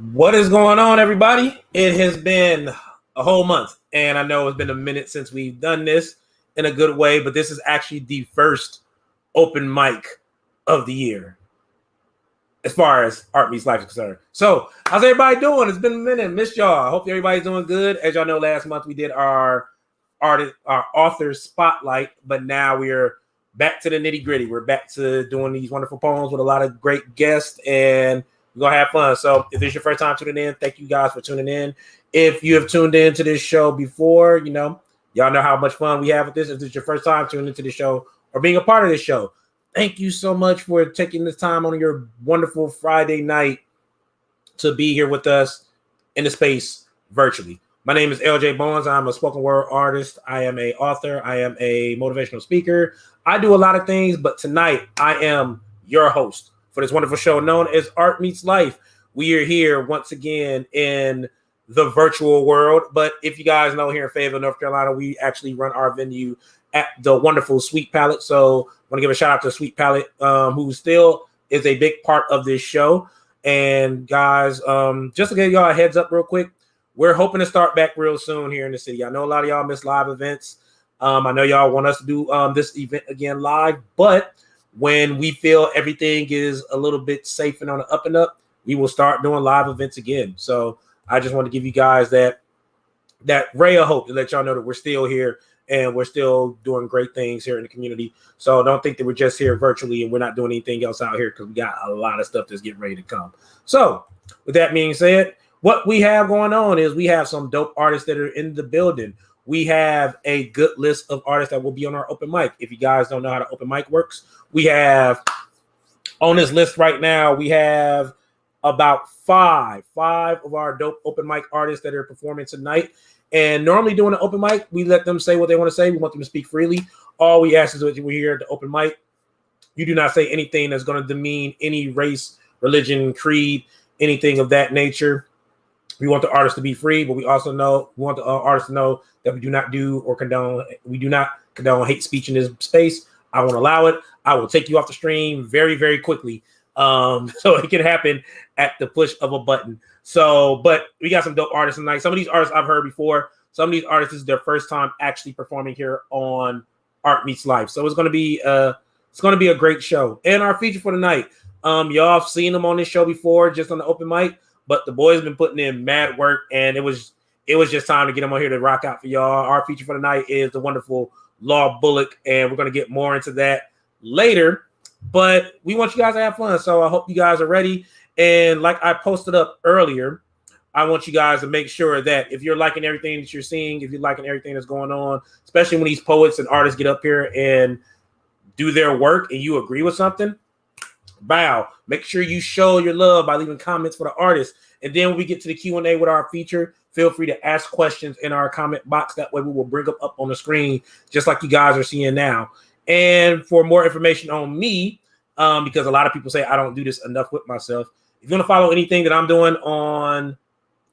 What is going on, everybody? It has been a whole month, and I know it's been a minute since we've done this in a good way, but this is actually the first open mic of the year as far as Art Meets Life is concerned. So, how's everybody doing? It's been a minute. Missed y'all. I hope everybody's doing good. As y'all know, last month we did our author spotlight, but now we're back to the nitty gritty. We're back to doing these wonderful poems with a lot of great guests, and we're gonna have fun. So if this is your first time tuning in, thank you guys for tuning in. If you have tuned in to this show before, y'all know how much fun we have with this. If this is your first time tuning into the show or being a part of this show, thank you so much for taking this time on your wonderful Friday night to be here with us in the space virtually. My name is LJ Bones. I'm a spoken word artist. I am an author. I am a motivational speaker. I do a lot of things, but tonight I am your host for this wonderful show known as Art Meets Life. We are here once again in the virtual world. But if you guys know, here in Fayetteville, North Carolina, we actually run our venue at the wonderful Sweet Palette. So I want to give a shout out to Sweet Palette, who still is a big part of this show. And guys, just to give y'all a heads up real quick, we're hoping to start back real soon here in the city. I know a lot of y'all miss live events. I know y'all want us to do this event again live, but when we feel everything is a little bit safe and on the up and up, we will start doing live events again. So I just want to give you guys that ray of hope to let y'all know that we're still here and we're still doing great things here in the community. So don't think that we're just here virtually and we're not doing anything else out here, because we got a lot of stuff that's getting ready to come. So with that being said, what we have going on is we have some dope artists that are in the building. We have a good list of artists that will be on our open mic. If you guys don't know how the open mic works, we have on this list right now, we have about five of our dope open mic artists that are performing tonight. And normally doing an open mic, we let them say what they want to say. We want them to speak freely. All we ask is that we're here at the open mic, you do not say anything that's going to demean any race, religion, creed, anything of that nature. We want the artists to be free, but we also want the artists to know that we do not condone hate speech in this space. I won't allow it. I will take you off the stream very, very quickly. So it can happen at the push of a button. So, but we got some dope artists tonight. Some of these artists I've heard before. Some of these artists, this is their first time actually performing here on Art Meets Life. So it's going to be a great show. And our feature for tonight, y'all have seen them on this show before, just on the open mic. But the boys have been putting in mad work, and it was just time to get them on here to rock out for y'all. Our feature for tonight is the wonderful Bullock, and we're going to get more into that later. But we want you guys to have fun, so I hope you guys are ready. And like I posted up earlier, I want you guys to make sure that if you're liking everything that you're seeing, if you're liking everything that's going on, especially when these poets and artists get up here and do their work and you agree with something, bow. Make sure you show your love by leaving comments for the artist. And then when we get to the Q&A with our feature, feel free to ask questions in our comment box. That way we will bring them up on the screen, just like you guys are seeing now. And for more information on me, because a lot of people say I don't do this enough with myself, if you want to follow anything that I'm doing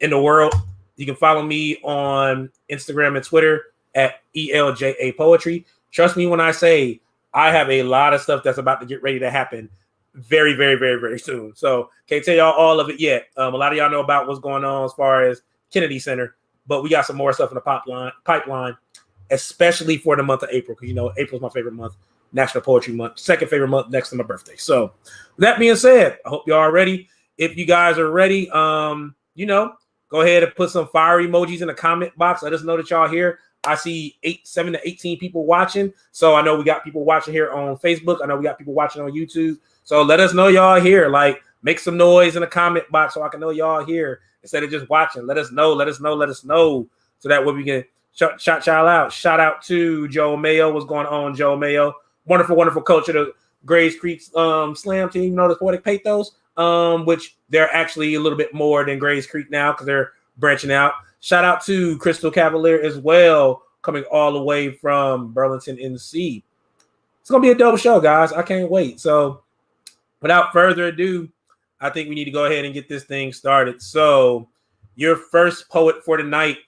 in the world, you can follow me on Instagram and Twitter at ELJA Poetry. Trust me when I say I have a lot of stuff that's about to get ready to happen very, very, very, very soon. So can't tell y'all all of it yet. A lot of y'all know about what's going on as far as Kennedy Center, but we got some more stuff in the pipeline, especially for the month of April, because April's my favorite month, National Poetry Month, second favorite month next to my birthday. So with that being said, I hope y'all are ready. If you guys are ready, go ahead and put some fire emojis in the comment box. Let us know that y'all here. I see 7 to 18 people watching. So I know we got people watching here on Facebook. I know we got people watching on YouTube. So let us know y'all here. Like, make some noise in the comment box so I can know y'all here instead of just watching. Let us know. So that way we can shout out. Shout out to Joe Mayo. What's going on, Joe Mayo? Wonderful, wonderful coach of the Grays Creek Slam team. The Poetic Pathos, which they're actually a little bit more than Grays Creek now because they're branching out. Shout out to Crystal Cavalier as well, coming all the way from Burlington, NC. It's going to be a dope show, guys. I can't wait. So without further ado, I think we need to go ahead and get this thing started. So your first poet for tonight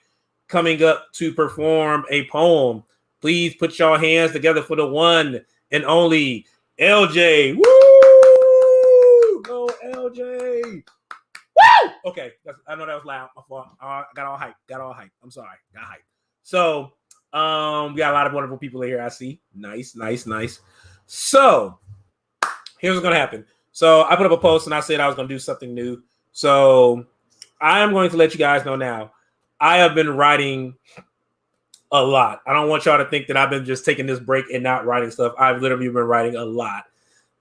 coming up to perform a poem. Please put your hands together for the one and only LJ. Woo! Go LJ. Woo! Okay, I know that was loud. My fault. I got all hyped. I'm sorry. Got hyped. So, we got a lot of wonderful people here. I see. Nice. So, here's what's gonna happen. So, I put up a post and I said I was gonna do something new. So, I am going to let you guys know now. I have been writing a lot. I don't want y'all to think that I've been just taking this break and not writing stuff. I've literally been writing a lot.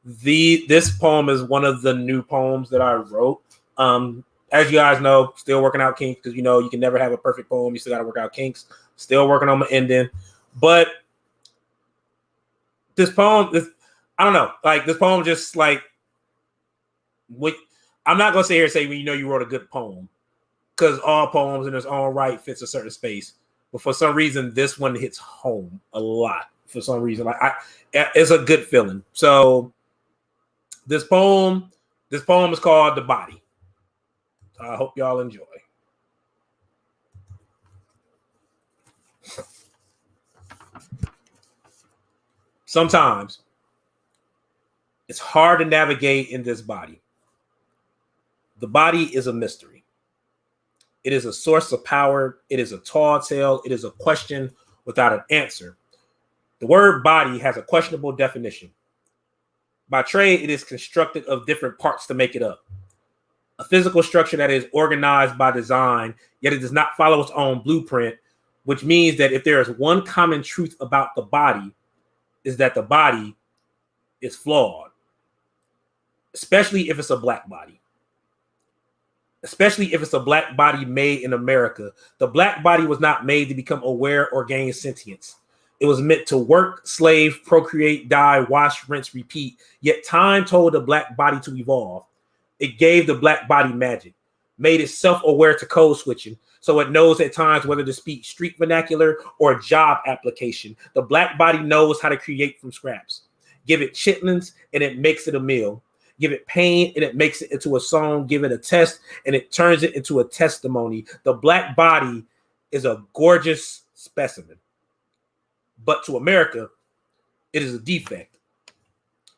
This poem is one of the new poems that I wrote. As you guys know, still working out kinks because you can never have a perfect poem. You still got to work out kinks. Still working on my ending, but this poem, I don't know. Like this poem, just like I'm not gonna sit here and say you wrote a good poem because all poems in its own right fits a certain space. But for some reason, this one hits home a lot. For some reason, it's a good feeling. So this poem is called "The Body." I hope y'all enjoy. Sometimes it's hard to navigate in this body. The body is a mystery. It is a source of power. It is a tall tale. It is a question without an answer. The word body has a questionable definition. By trade, it is constructed of different parts to make it up. A physical structure that is organized by design, yet it does not follow its own blueprint, which means that if there is one common truth about the body, is that the body is flawed, especially if it's a black body. Especially if it's a black body made in America. The black body was not made to become aware or gain sentience. It was meant to work, slave, procreate, die, wash, rinse, repeat. Yet time told the black body to evolve. It gave the black body magic, made it self-aware to code switching, so it knows at times whether to speak street vernacular or job application. The black body knows how to create from scraps. Give it chitlins and it makes it a meal. Give it pain and it makes it into a song. Give it a test and it turns it into a testimony. The black body is a gorgeous specimen. But to America, it is a defect.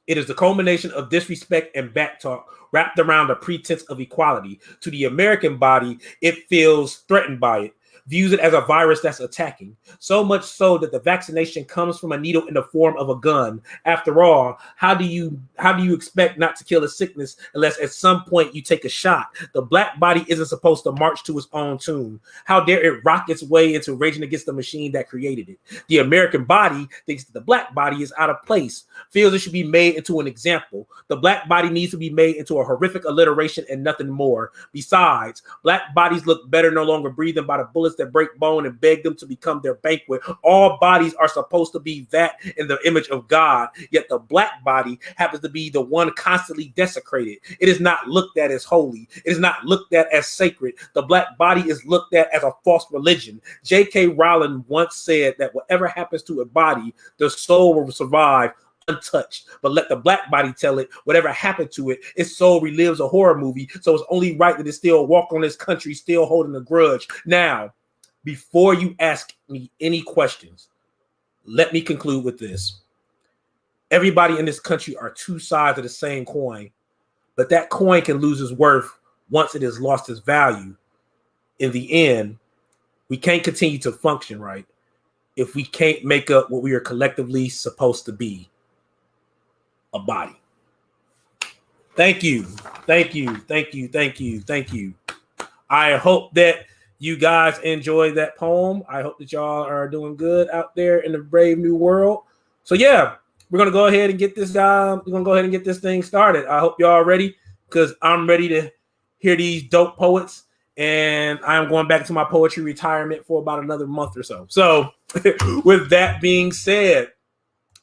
It is the culmination of disrespect and backtalk wrapped around a pretense of equality. To the American body, it feels threatened by it, views it as a virus that's attacking. So much so that the vaccination comes from a needle in the form of a gun. After all, how do you expect not to kill a sickness unless at some point you take a shot? The black body isn't supposed to march to its own tune. How dare it rock its way into raging against the machine that created it? The American body thinks that the black body is out of place, feels it should be made into an example. The black body needs to be made into a horrific alliteration and nothing more. Besides, black bodies look better no longer breathing by the bullets that break bone and beg them to become their banquet. All bodies are supposed to be that in the image of God, yet the black body happens to be the one constantly desecrated. It is not looked at as holy. It is not looked at as sacred. The black body is looked at as a false religion. J.K. Rowling once said that whatever happens to a body, the soul will survive untouched. But let the black body tell it, whatever happened to it, its soul relives a horror movie. So it's only right that it still walk on this country, still holding a grudge. Now, before you ask me any questions, let me conclude with this. Everybody in this country are two sides of the same coin, but that coin can lose its worth once it has lost its value. In the end, we can't continue to function right if we can't make up what we are collectively supposed to be, a body. Thank you. I hope that you guys enjoyed that poem. I hope that y'all are doing good out there in the brave new world. So yeah, we're gonna go ahead and get this thing started. I hope y'all are ready because I'm ready to hear these dope poets, and I'm going back to my poetry retirement for about another month or so. So with that being said,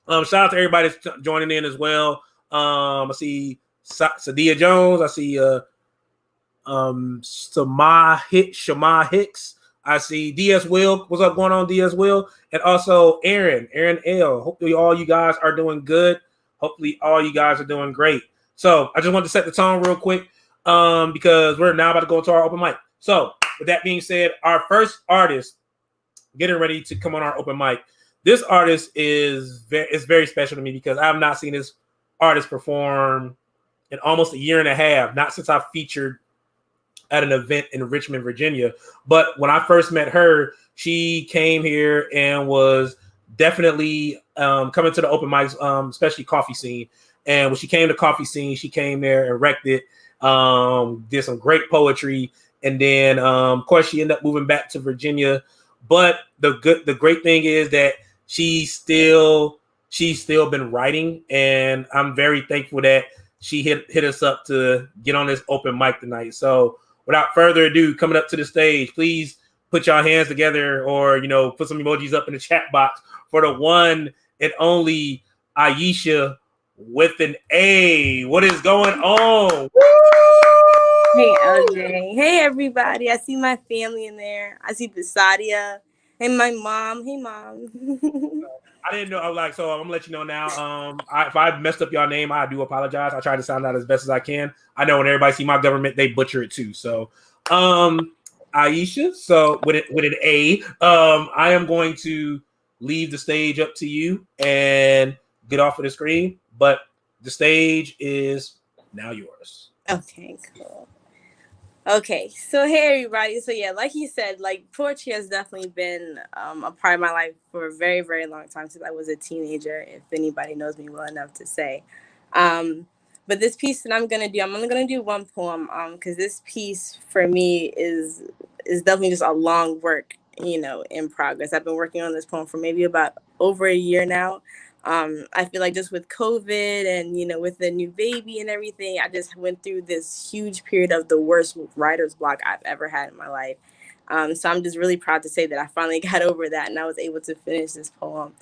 shout out to everybody that's joining in as well. I see Sadia Jones. I see Shama Hicks. I see DS Will. What's up going on, DS Will? And also Aaron L. Hopefully all you guys are doing good. Hopefully all you guys are doing great. So I just want to set the tone real quick because we're now about to go into our open mic. So with that being said, our first artist getting ready to come on our open mic. This artist is very special to me because I have not seen this artist perform in almost a year and a half, not since I featured at an event in Richmond, Virginia. But when I first met her, she came here and was definitely coming to the open mics, especially coffee scene. And when she came to coffee scene, she came there and wrecked it. Did some great poetry, and then of course she ended up moving back to Virginia. But the great thing is that she's still been writing, and I'm very thankful that she hit us up to get on this open mic tonight. So without further ado, coming up to the stage, please put your hands together, or put some emojis up in the chat box for the one and only Aisha with an A. What is going on? Woo! Hey, LJ. Hey, everybody. I see my family in there. I see Basadia and my mom. Hey, Mom. I didn't know. So I'm gonna let you know now. If I messed up your name, I do apologize. I try to sound out as best as I can. I know when everybody see my government, they butcher it too. So, Aisha. So with an A, I am going to leave the stage up to you and get off of the screen. But the stage is now yours. Okay, cool. Okay, so hey everybody. So yeah, like he said, like poetry has definitely been a part of my life for a very, very long time since I was a teenager. If anybody knows me well enough to say, but this piece that I'm only gonna do one poem. Because this piece for me is definitely just a long work, in progress. I've been working on this poem for maybe about over a year now. I feel like just with COVID and, with the new baby and everything, I just went through this huge period of the worst writer's block I've ever had in my life. So I'm just really proud to say that I finally got over that and I was able to finish this poem.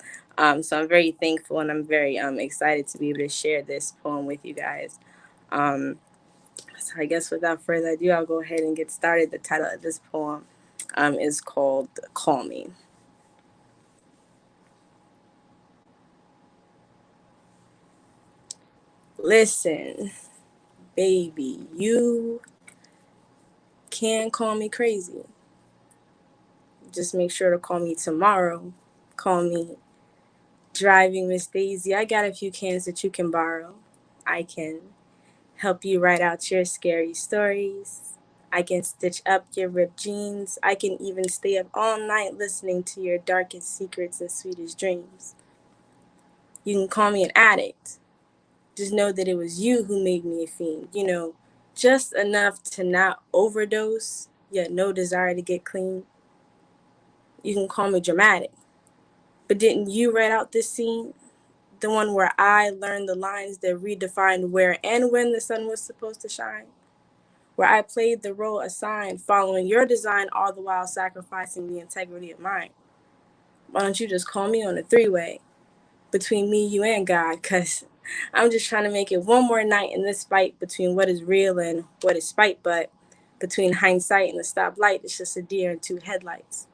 So I'm very thankful and I'm very excited to be able to share this poem with you guys. So I guess without further ado, I'll go ahead and get started. The title of this poem is called Call Me. Listen, baby, you can call me crazy. Just make sure to call me tomorrow. Call me driving Miss Daisy. I got a few cans that you can borrow. I can help you write out your scary stories. I can stitch up your ripped jeans. I can even stay up all night listening to your darkest secrets and sweetest dreams. You can call me an addict. Just know that it was you who made me a fiend. Just enough to not overdose, yet no desire to get clean. You can call me dramatic. But didn't you write out this scene? The one where I learned the lines that redefined where and when the sun was supposed to shine? Where I played the role assigned, following your design, all the while sacrificing the integrity of mine? Why don't you just call me on a three-way between me, you, and God? Because I'm just trying to make it one more night in this fight between what is real and what is spite. But between hindsight and the stoplight, it's just a deer and two headlights.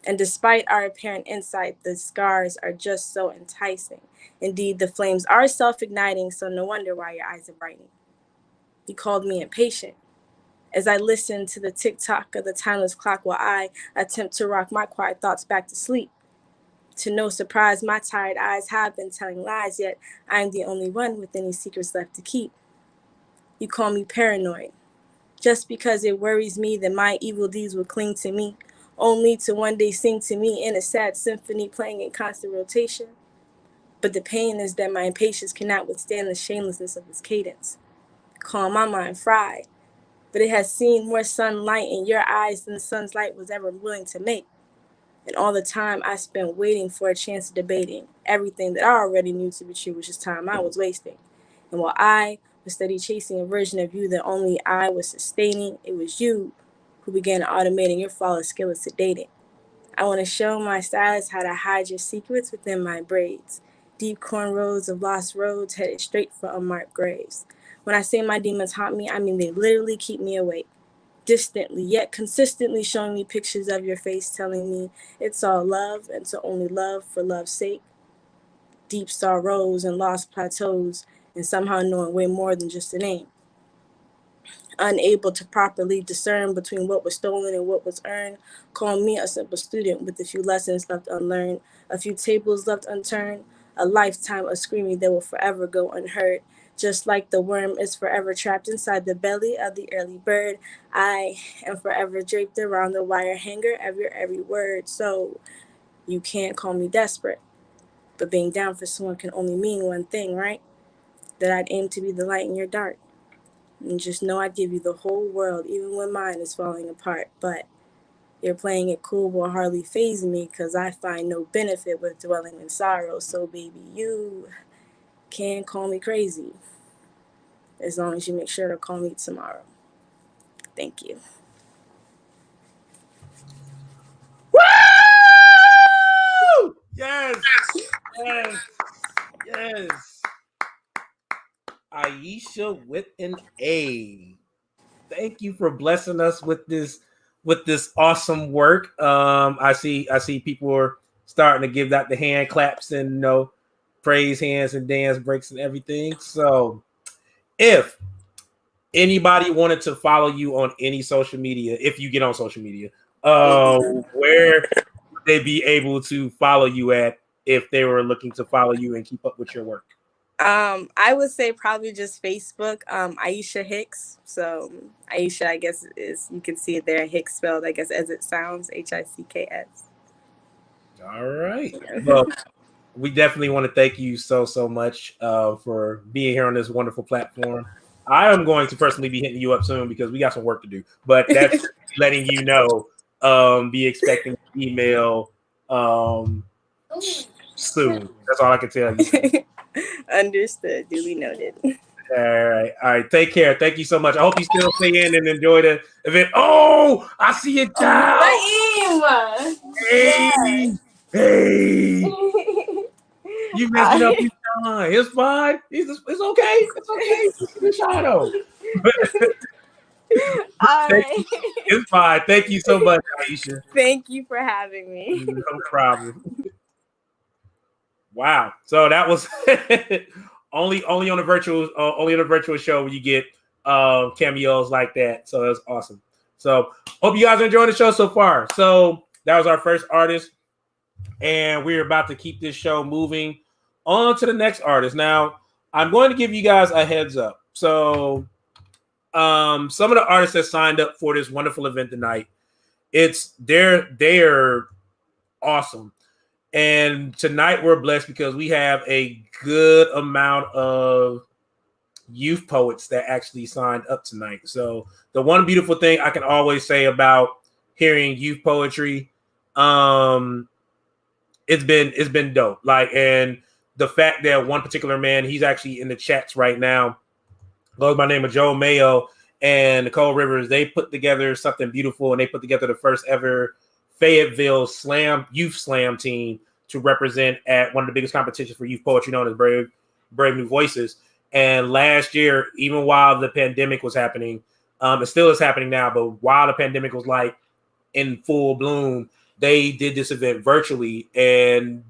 And despite our apparent insight, the scars are just so enticing. Indeed, the flames are self-igniting, so no wonder why your eyes are brightening. You called me impatient as I listened to the tick-tock of the timeless clock while I attempt to rock my quiet thoughts back to sleep. To no surprise, my tired eyes have been telling lies, yet I am the only one with any secrets left to keep. You call me paranoid, just because it worries me that my evil deeds will cling to me, only to one day sing to me in a sad symphony playing in constant rotation. But the pain is that my impatience cannot withstand the shamelessness of this cadence. Calm my mind fried, but it has seen more sunlight in your eyes than the sun's light was ever willing to make. And all the time I spent waiting for a chance of debating everything that I already knew to be true was just time I was wasting. And while I was steady chasing a version of you that only I was sustaining, it was you who began automating your flawless skill at sedating. I want to show my stylist how to hide your secrets within my braids. Deep cornrows of lost roads headed straight for unmarked graves. When I say my demons haunt me, I mean they literally keep me awake. Distantly, yet consistently showing me pictures of your face, telling me it's all love and to only love for love's sake. Deep sorrows and lost plateaus, and somehow knowing way more than just a name. Unable to properly discern between what was stolen and what was earned, call me a simple student with a few lessons left unlearned, a few tables left unturned, a lifetime of screaming that will forever go unheard. Just like the worm is forever trapped inside the belly of the early bird, I am forever draped around the wire hanger of your every word. So you can't call me desperate, but being down for someone can only mean one thing, right? That I'd aim to be the light in your dark. And just know I'd give you the whole world, even when mine is falling apart. But you're playing it cool will hardly faze me, 'cause I find no benefit with dwelling in sorrow. So baby, you can call me crazy, as long as you make sure to call me tomorrow. Thank you. Woo! Yes, yes, yes. Aisha with an A. Thank you for blessing us with this awesome work. I see people are starting to give that the hand claps and praise hands and dance breaks and everything. So if anybody wanted to follow you on any social media, if you get on social media, where would they be able to follow you at if they were looking to follow you and keep up with your work? I would say probably just Facebook, Aisha Hicks. So Aisha, I guess, is, you can see it there, Hicks spelled, I guess, as it sounds, Hicks. All right. Well, we definitely want to thank you so much for being here on this wonderful platform. I am going to personally be hitting you up soon because we got some work to do. But that's letting you know. Be expecting an email soon. That's all I can tell you. Understood. Duly noted. All right. Take care. Thank you so much. I hope you still stay in and enjoy the event. Oh, I see it down. Hey, hey. You messed it up. You fine. It's fine. It's okay. It's okay. It's shadow. All right. It's fine. Thank you so much, Aisha. Thank you for having me. No problem. Wow. So that was only on a virtual show where you get cameos like that. So that's awesome. So hope you guys are enjoying the show so far. So that was our first artist, and we're about to keep this show moving on to the next artist. Now, I'm going to give you guys a heads up. So some of the artists that signed up for this wonderful event tonight, they're awesome. And tonight we're blessed because we have a good amount of youth poets that actually signed up tonight. So the one beautiful thing I can always say about hearing youth poetry, it's been dope. Like, and the fact that one particular man, he's actually in the chats right now, goes by the name of Joe Mayo and Nicole Rivers. They put together something beautiful, and they put together the first ever Fayetteville youth slam team to represent at one of the biggest competitions for youth poetry known as Brave New Voices. And last year, even while the pandemic was happening, it still is happening now, but while the pandemic was like in full bloom, they did this event virtually, and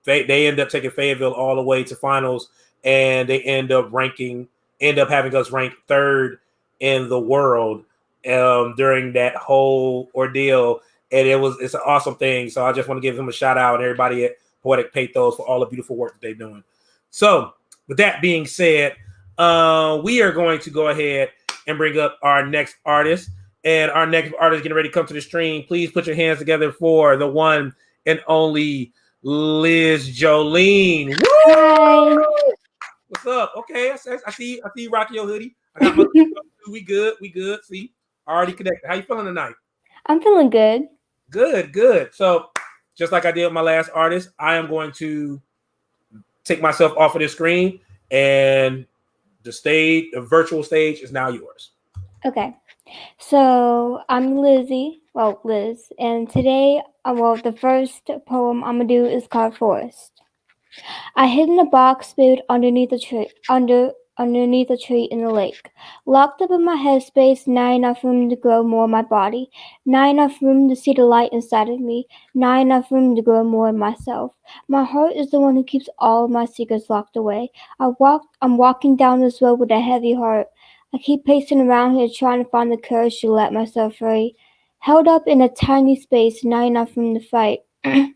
they end up taking Fayetteville all the way to finals, and they end up having us ranked third in the world during that whole ordeal. And it's an awesome thing. So I just want to give them a shout out and everybody at Poetic Pathos for all the beautiful work that they're doing. So with that being said, we are going to go ahead and bring up our next artist. And our next artist getting ready to come to the stream. Please put your hands together for the one and only Liz Jolene. Hi. What's up? Okay, I see you rocking your hoodie. I got my we good. See, already connected. How you feeling tonight? I'm feeling good. Good. So, just like I did with my last artist, I am going to take myself off of this screen, and the virtual stage is now yours. Okay. So I'm Liz, and today, the first poem I'm gonna do is called Forest. I hid in a box built underneath a tree in the lake. Locked up in my headspace, not enough room to grow more in my body, not enough room to see the light inside of me, not enough room to grow more in myself. My heart is the one who keeps all of my secrets locked away. I'm walking down this road with a heavy heart. I keep pacing around here trying to find the courage to let myself free. Held up in a tiny space, not enough room to fight. I'm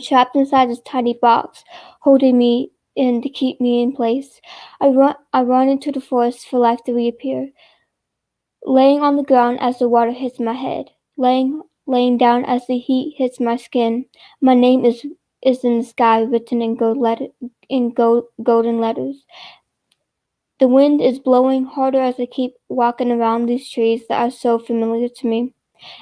trapped inside this tiny box, holding me in to keep me in place. I run into the forest for life to reappear, laying on the ground as the water hits my head, laying down as the heat hits my skin. My name is in the sky, written in golden letters. The wind is blowing harder as I keep walking around these trees that are so familiar to me.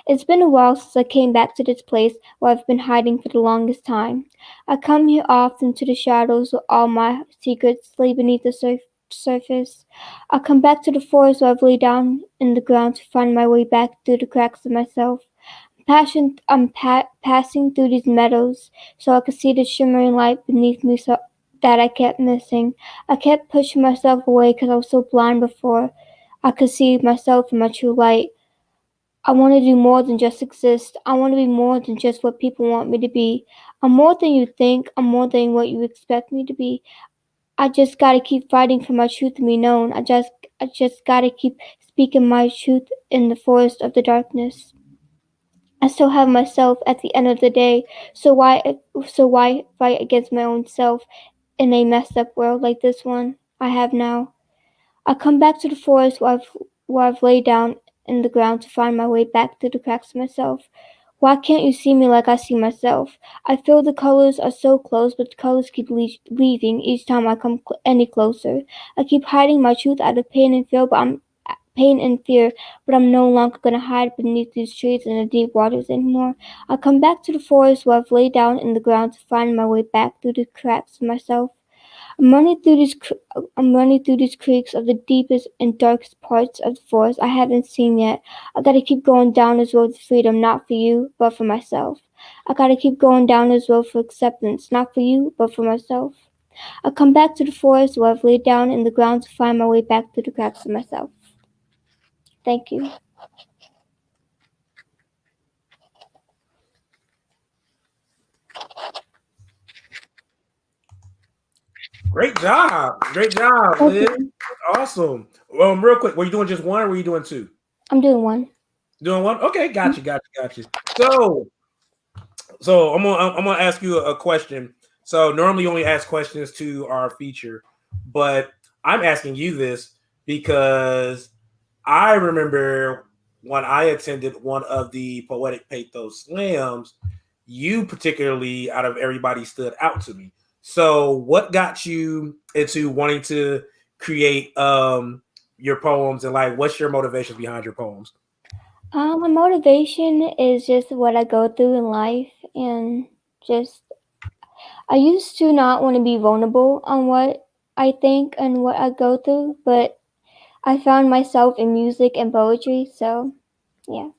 It's been a while since I came back to this place where I've been hiding for the longest time. I come here often to the shadows where all my secrets lay beneath the surface. I come back to the forest where I've laid down in the ground to find my way back through the cracks of myself. Passing through these meadows so I could see the shimmering light beneath me that I kept missing. I kept pushing myself away because I was so blind before I could see myself in my true light. I want to do more than just exist. I want to be more than just what people want me to be. I'm more than you think. I'm more than what you expect me to be. I just gotta keep fighting for my truth to be known. I just gotta keep speaking my truth in the forest of the darkness. I still have myself at the end of the day. So why fight against my own self in a messed up world like this one I have now? I come back to the forest where I've laid down in the ground to find my way back through the cracks of myself. Why can't you see me like I see myself? I feel the colors are so close, but the colors keep leaving each time I come any closer. I keep hiding my truth out of pain and fear, but I'm no longer gonna hide beneath these trees in the deep waters anymore. I come back to the forest where I've laid down in the ground to find my way back through the cracks of myself. I'm running through these creeks of the deepest and darkest parts of the forest I haven't seen yet. I gotta keep going down this road to freedom, not for you, but for myself. I gotta keep going down this road for acceptance, not for you, but for myself. I come back to the forest where I've laid down in the ground to find my way back through the cracks of myself. Thank you. Great job. Great job, Thank Liz. you. Awesome. Real quick, were you doing just one or were you doing two? I'm doing one. Doing one? Okay, got you. So I'm gonna ask you a question. So normally you only ask questions to our feature, but I'm asking you this because I remember when I attended one of the Poetic Pathos Slams, you particularly out of everybody stood out to me. So what got you into wanting to create your poems, and like what's your motivations behind your poems? My motivation is just what I go through in life, and just I used to not want to be vulnerable on what I think and what I go through, but I found myself in music and poetry, so yeah.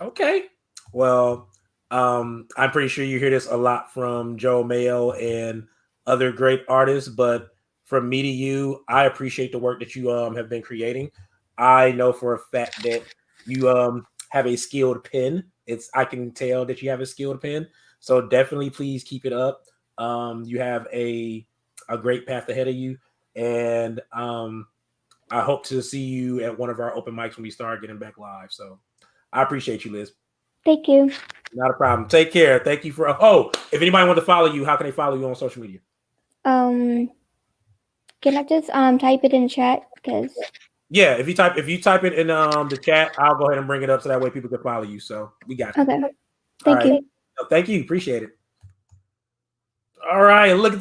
Okay. Well, I'm pretty sure you hear this a lot from Joe Mayo and other great artists, but from me to you, I appreciate the work that you have been creating. I know for a fact that you have a skilled pen. I can tell that you have a skilled pen. So definitely please keep it up. You have a great path ahead of you. And I hope to see you at one of our open mics when we start getting back live. So I appreciate you, Liz. Thank you. Not a problem. Take care. Thank you for. Oh, if anybody wants to follow you, how can they follow you on social media? Um, can I just type it in chat? Because Yeah, if you type it in the chat, I'll go ahead and bring it up so that way people can follow you. So we got you. okay. All Thank right. you. Thank you. Appreciate it. All right. Look at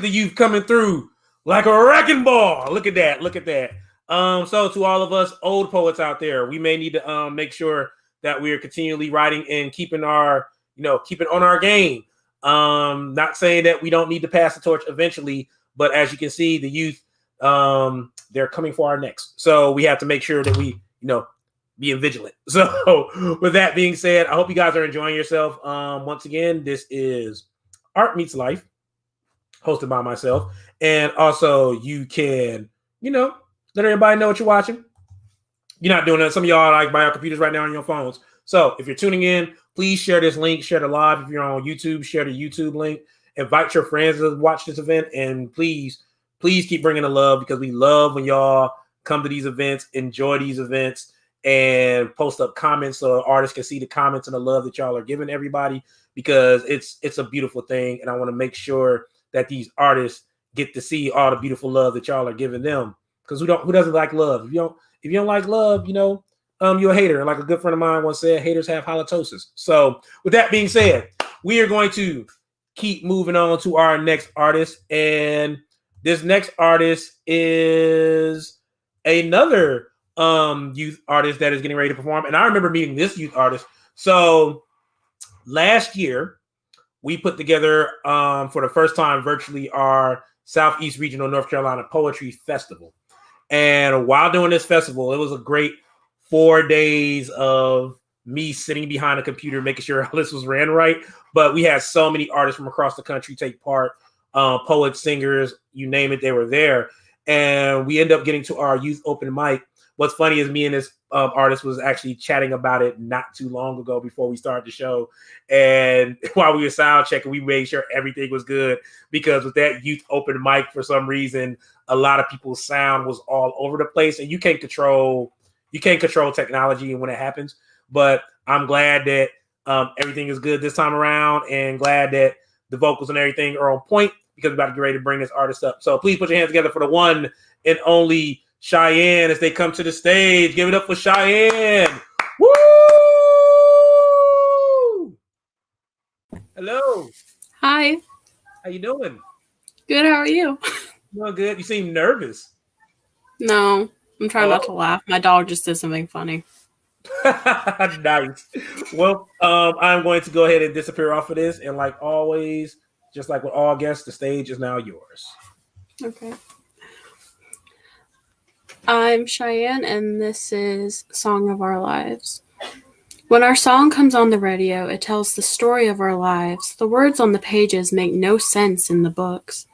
the youth coming through like a wrecking ball. Look at that. Look at that. So to all of us old poets out there, we may need to make sure that we are continually writing and keeping keeping on our game. Not saying that we don't need to pass the torch eventually, but as you can see, the youth they're coming for our necks. So we have to make sure that we, being vigilant. So with that being said, I hope you guys are enjoying yourself. Once again, this is Art Meets Life, hosted by myself. And also you can, let everybody know what you're watching. You're not doing that. Some of y'all like by your computers right now on your phones. So if you're tuning in, please share this link, share the live. If you're on YouTube, share the YouTube link. Invite your friends to watch this event. And please keep bringing the love, because we love when y'all come to these events, enjoy these events, and post up comments so artists can see the comments and the love that y'all are giving everybody, because it's a beautiful thing. And I want to make sure that these artists get to see all the beautiful love that y'all are giving them. Because who doesn't like love? If you don't like love, you're a hater. And like a good friend of mine once said, haters have halitosis. So with that being said, we are going to keep moving on to our next artist. And this next artist is another youth artist that is getting ready to perform. And I remember meeting this youth artist. So last year, we put together for the first time virtually our Southeast Regional North Carolina Poetry Festival. And while doing this festival, it was a great 4 days of me sitting behind a computer, making sure all this was ran right. But we had so many artists from across the country take part, poets, singers, you name it, they were there. And we ended up getting to our youth open mic. What's funny is me and this artist was actually chatting about it not too long ago before we started the show. And while we were sound checking, we made sure everything was good, because with that youth open mic, for some reason, a lot of people's sound was all over the place, and you can't control technology and when it happens. But I'm glad that everything is good this time around, and glad that the vocals and everything are on point, because we're about to get ready to bring this artist up. So please put your hands together for the one and only Cheyenne as they come to the stage. Give it up for Cheyenne. Woo! Hello. Hi. How you doing? Good, how are you? Doing good. You seem nervous. No, I'm trying not to laugh. My dog just did something funny. Nice. Well, I'm going to go ahead and disappear off of this. And like always, just like with all guests, the stage is now yours. Okay. I'm Cheyenne, and this is Song of Our Lives. When our song comes on the radio, it tells the story of our lives. The words on the pages make no sense in the books.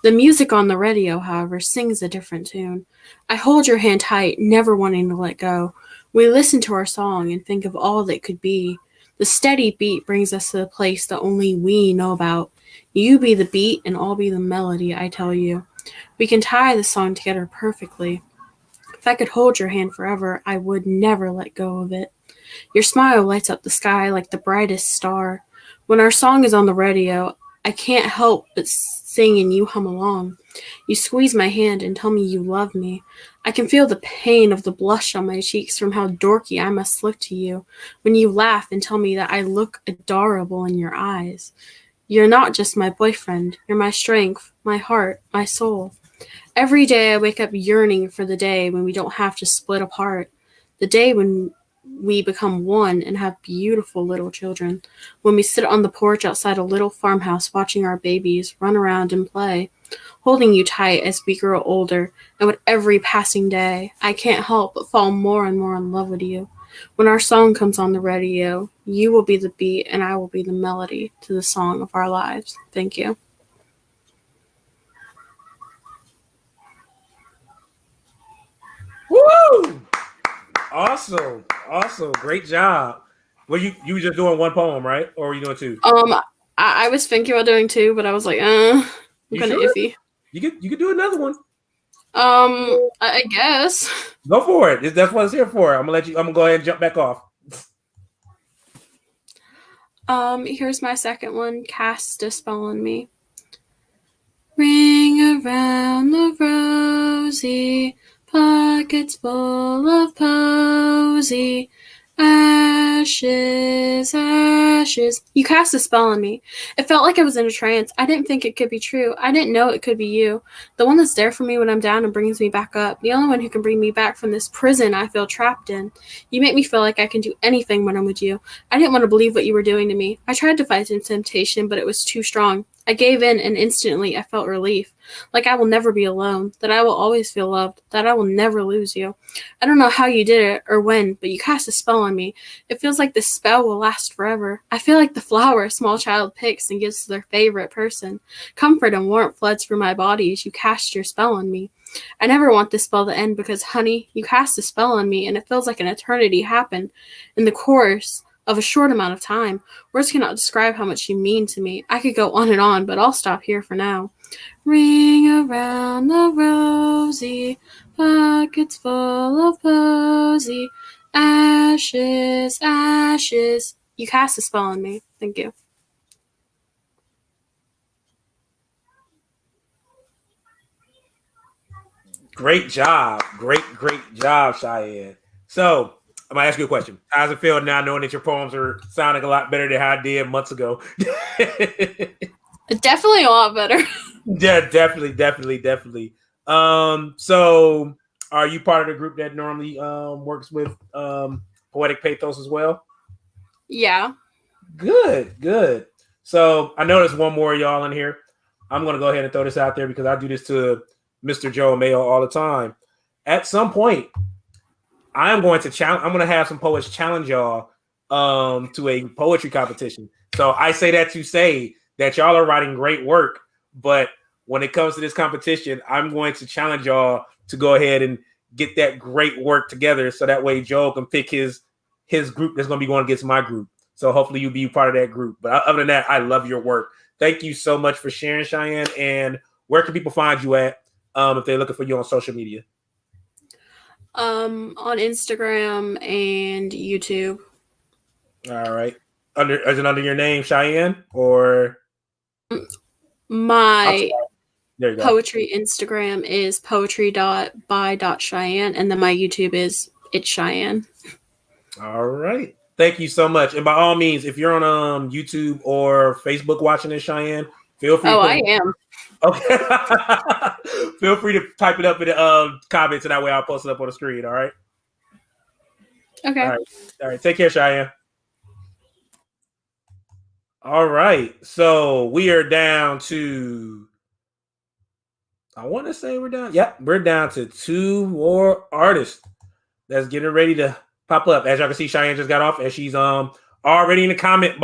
The music on the radio, however, sings a different tune. I hold your hand tight, never wanting to let go. We listen to our song and think of all that could be. The steady beat brings us to the place that only we know about. You be the beat and I'll be the melody, I tell you. We can tie the song together perfectly. If I could hold your hand forever, I would never let go of it. Your smile lights up the sky like the brightest star. When our song is on the radio, I can't help but sing and you hum along. You squeeze my hand and tell me you love me. I can feel the pain of the blush on my cheeks from how dorky I must look to you when you laugh and tell me that I look adorable in your eyes. You're not just my boyfriend. You're my strength, my heart, my soul. Every day I wake up yearning for the day when we don't have to split apart. The day when we become one and have beautiful little children. When we sit on the porch outside a little farmhouse watching our babies run around and play. Holding you tight as we grow older, and with every passing day, I can't help but fall more and more in love with you. When our song comes on the radio, you will be the beat and I will be the melody to the song of our lives. Thank you. Woo! Awesome. Great job. Well, you were just doing one poem, right? Or were you doing two? I was thinking about doing two, but I was like, I'm kind of iffy. You could do another one. I guess. Go for it. That's what it's here for. I'm gonna go ahead and jump back off. Here's my second one. Cast a spell on me. Ring around the rosy, pockets full of posy. Ashes, ashes. You cast a spell on me. It felt like I was in a trance. I didn't think it could be true. I didn't know it could be you. The one that's there for me when I'm down and brings me back up. The only one who can bring me back from this prison I feel trapped in. You make me feel like I can do anything when I'm with you. I didn't want to believe what you were doing to me. I tried to fight the temptation, but it was too strong. I gave in, and instantly I felt relief. Like I will never be alone, that I will always feel loved, that I will never lose you. I don't know how you did it or when, but you cast a spell on me. It feels like this spell will last forever. I feel like the flower a small child picks and gives to their favorite person. Comfort and warmth floods through my body as you cast your spell on me. I never want this spell to end because, honey, you cast a spell on me and it feels like an eternity happened in the course of a short amount of time. Words cannot describe how much you mean to me. I could go on and on, but I'll stop here for now. Ring around the rosy, pockets full of posy. Ashes, ashes. You cast a spell on me. Thank you. Great job. Great job, Cheyenne. So I'm gonna ask you a question. How's it feel now knowing that your poems are sounding a lot better than how I did months ago? Definitely a lot better. Yeah, definitely. So are you part of the group that normally works with Poetic Pathos as well? Yeah. Good. So I know there's one more of y'all in here. I'm gonna go ahead and throw this out there because I do this to Mr. Joe Mayo all the time. At some point, I'm going to challenge. I'm going to have some poets challenge y'all to a poetry competition. So I say that to say that y'all are writing great work, but when it comes to this competition, I'm going to challenge y'all to go ahead and get that great work together, so that way Joe can pick his group that's going to be going against my group. So hopefully you'll be part of that group. But other than that, I love your work. Thank you so much for sharing, Cheyenne. And where can people find you at if they're looking for you on social media? On Instagram and YouTube. All right. Is it under your name, Cheyenne, or my there you go. Poetry Instagram is poetry.by.Cheyenne, and then my YouTube is It's Cheyenne. All right. Thank you so much. And by all means, if you're on YouTube or Facebook watching this, Cheyenne, feel free. I am. Okay. Feel free to type it up in the comments, and that way I'll post it up on the screen. All right. Okay. All right. Take care, Cheyenne. All right. So we are down to, I want to say we're down. Yep. We're down to 2 more artists that's getting ready to pop up. As y'all can see, Cheyenne just got off, and she's already in the comment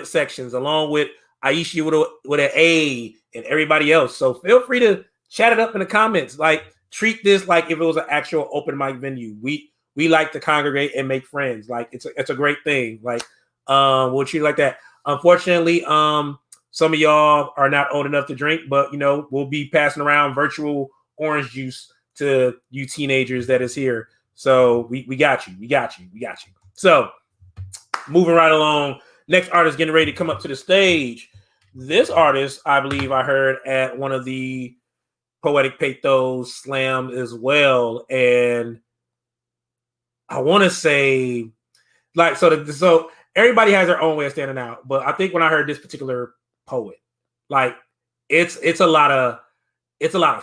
sections, along with Aisha with an A and everybody else. So feel free to chat it up in the comments. Like, treat this like if it was an actual open mic venue. We like to congregate and make friends. Like, it's a great thing. Like, we'll treat it like that. Unfortunately, some of y'all are not old enough to drink, but we'll be passing around virtual orange juice to you teenagers that is here. So we got you. So moving right along, next artist getting ready to come up to the stage. This artist, I believe I heard at one of the Poetic Pathos slams as well. And I want to say, like, so everybody has their own way of standing out. But I think when I heard this particular poet, like, it's a lot of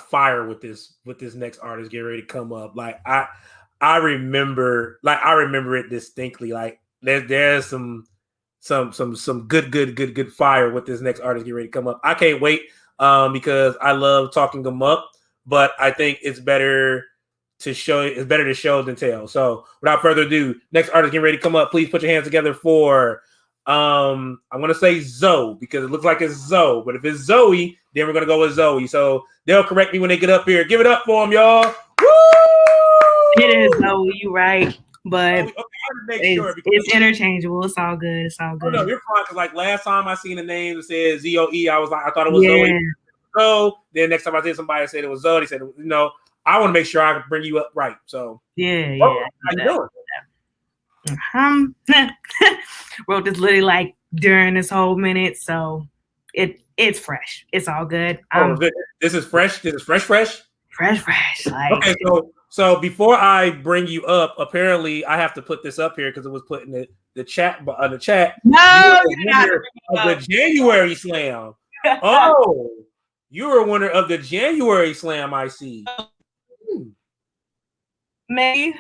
fire with this next artist getting ready to come up. Like, I remember it distinctly. Like, there's some good fire with this next artist getting ready to come up. I can't wait because I love talking them up, but I think it's better to show than tell. So without further ado, next artist getting ready to come up. Please put your hands together for I'm gonna say Zoe, because it looks like it's Zoe, but if it's Zoe, then we're gonna go with Zoe. So they'll correct me when they get up here. Give it up for them, y'all. Woo! It is Zoe, you right. But okay, it's interchangeable. It's all good. Oh, no, you're fine. Cause like last time I seen the name that said ZOE, I thought it was Zoe. So then next time I see somebody said it was Zoe, they said, I want to make sure I can bring you up right. So yeah. How you doing? Wrote this literally like during this whole minute, so it's fresh. It's all good. This is fresh. This is fresh. Fresh. Like, okay, so before I bring you up, apparently I have to put this up here because it was put in the chat. On the chat, no, you're of the January Slam. Oh, you're a winner of the January Slam. I see. Maybe.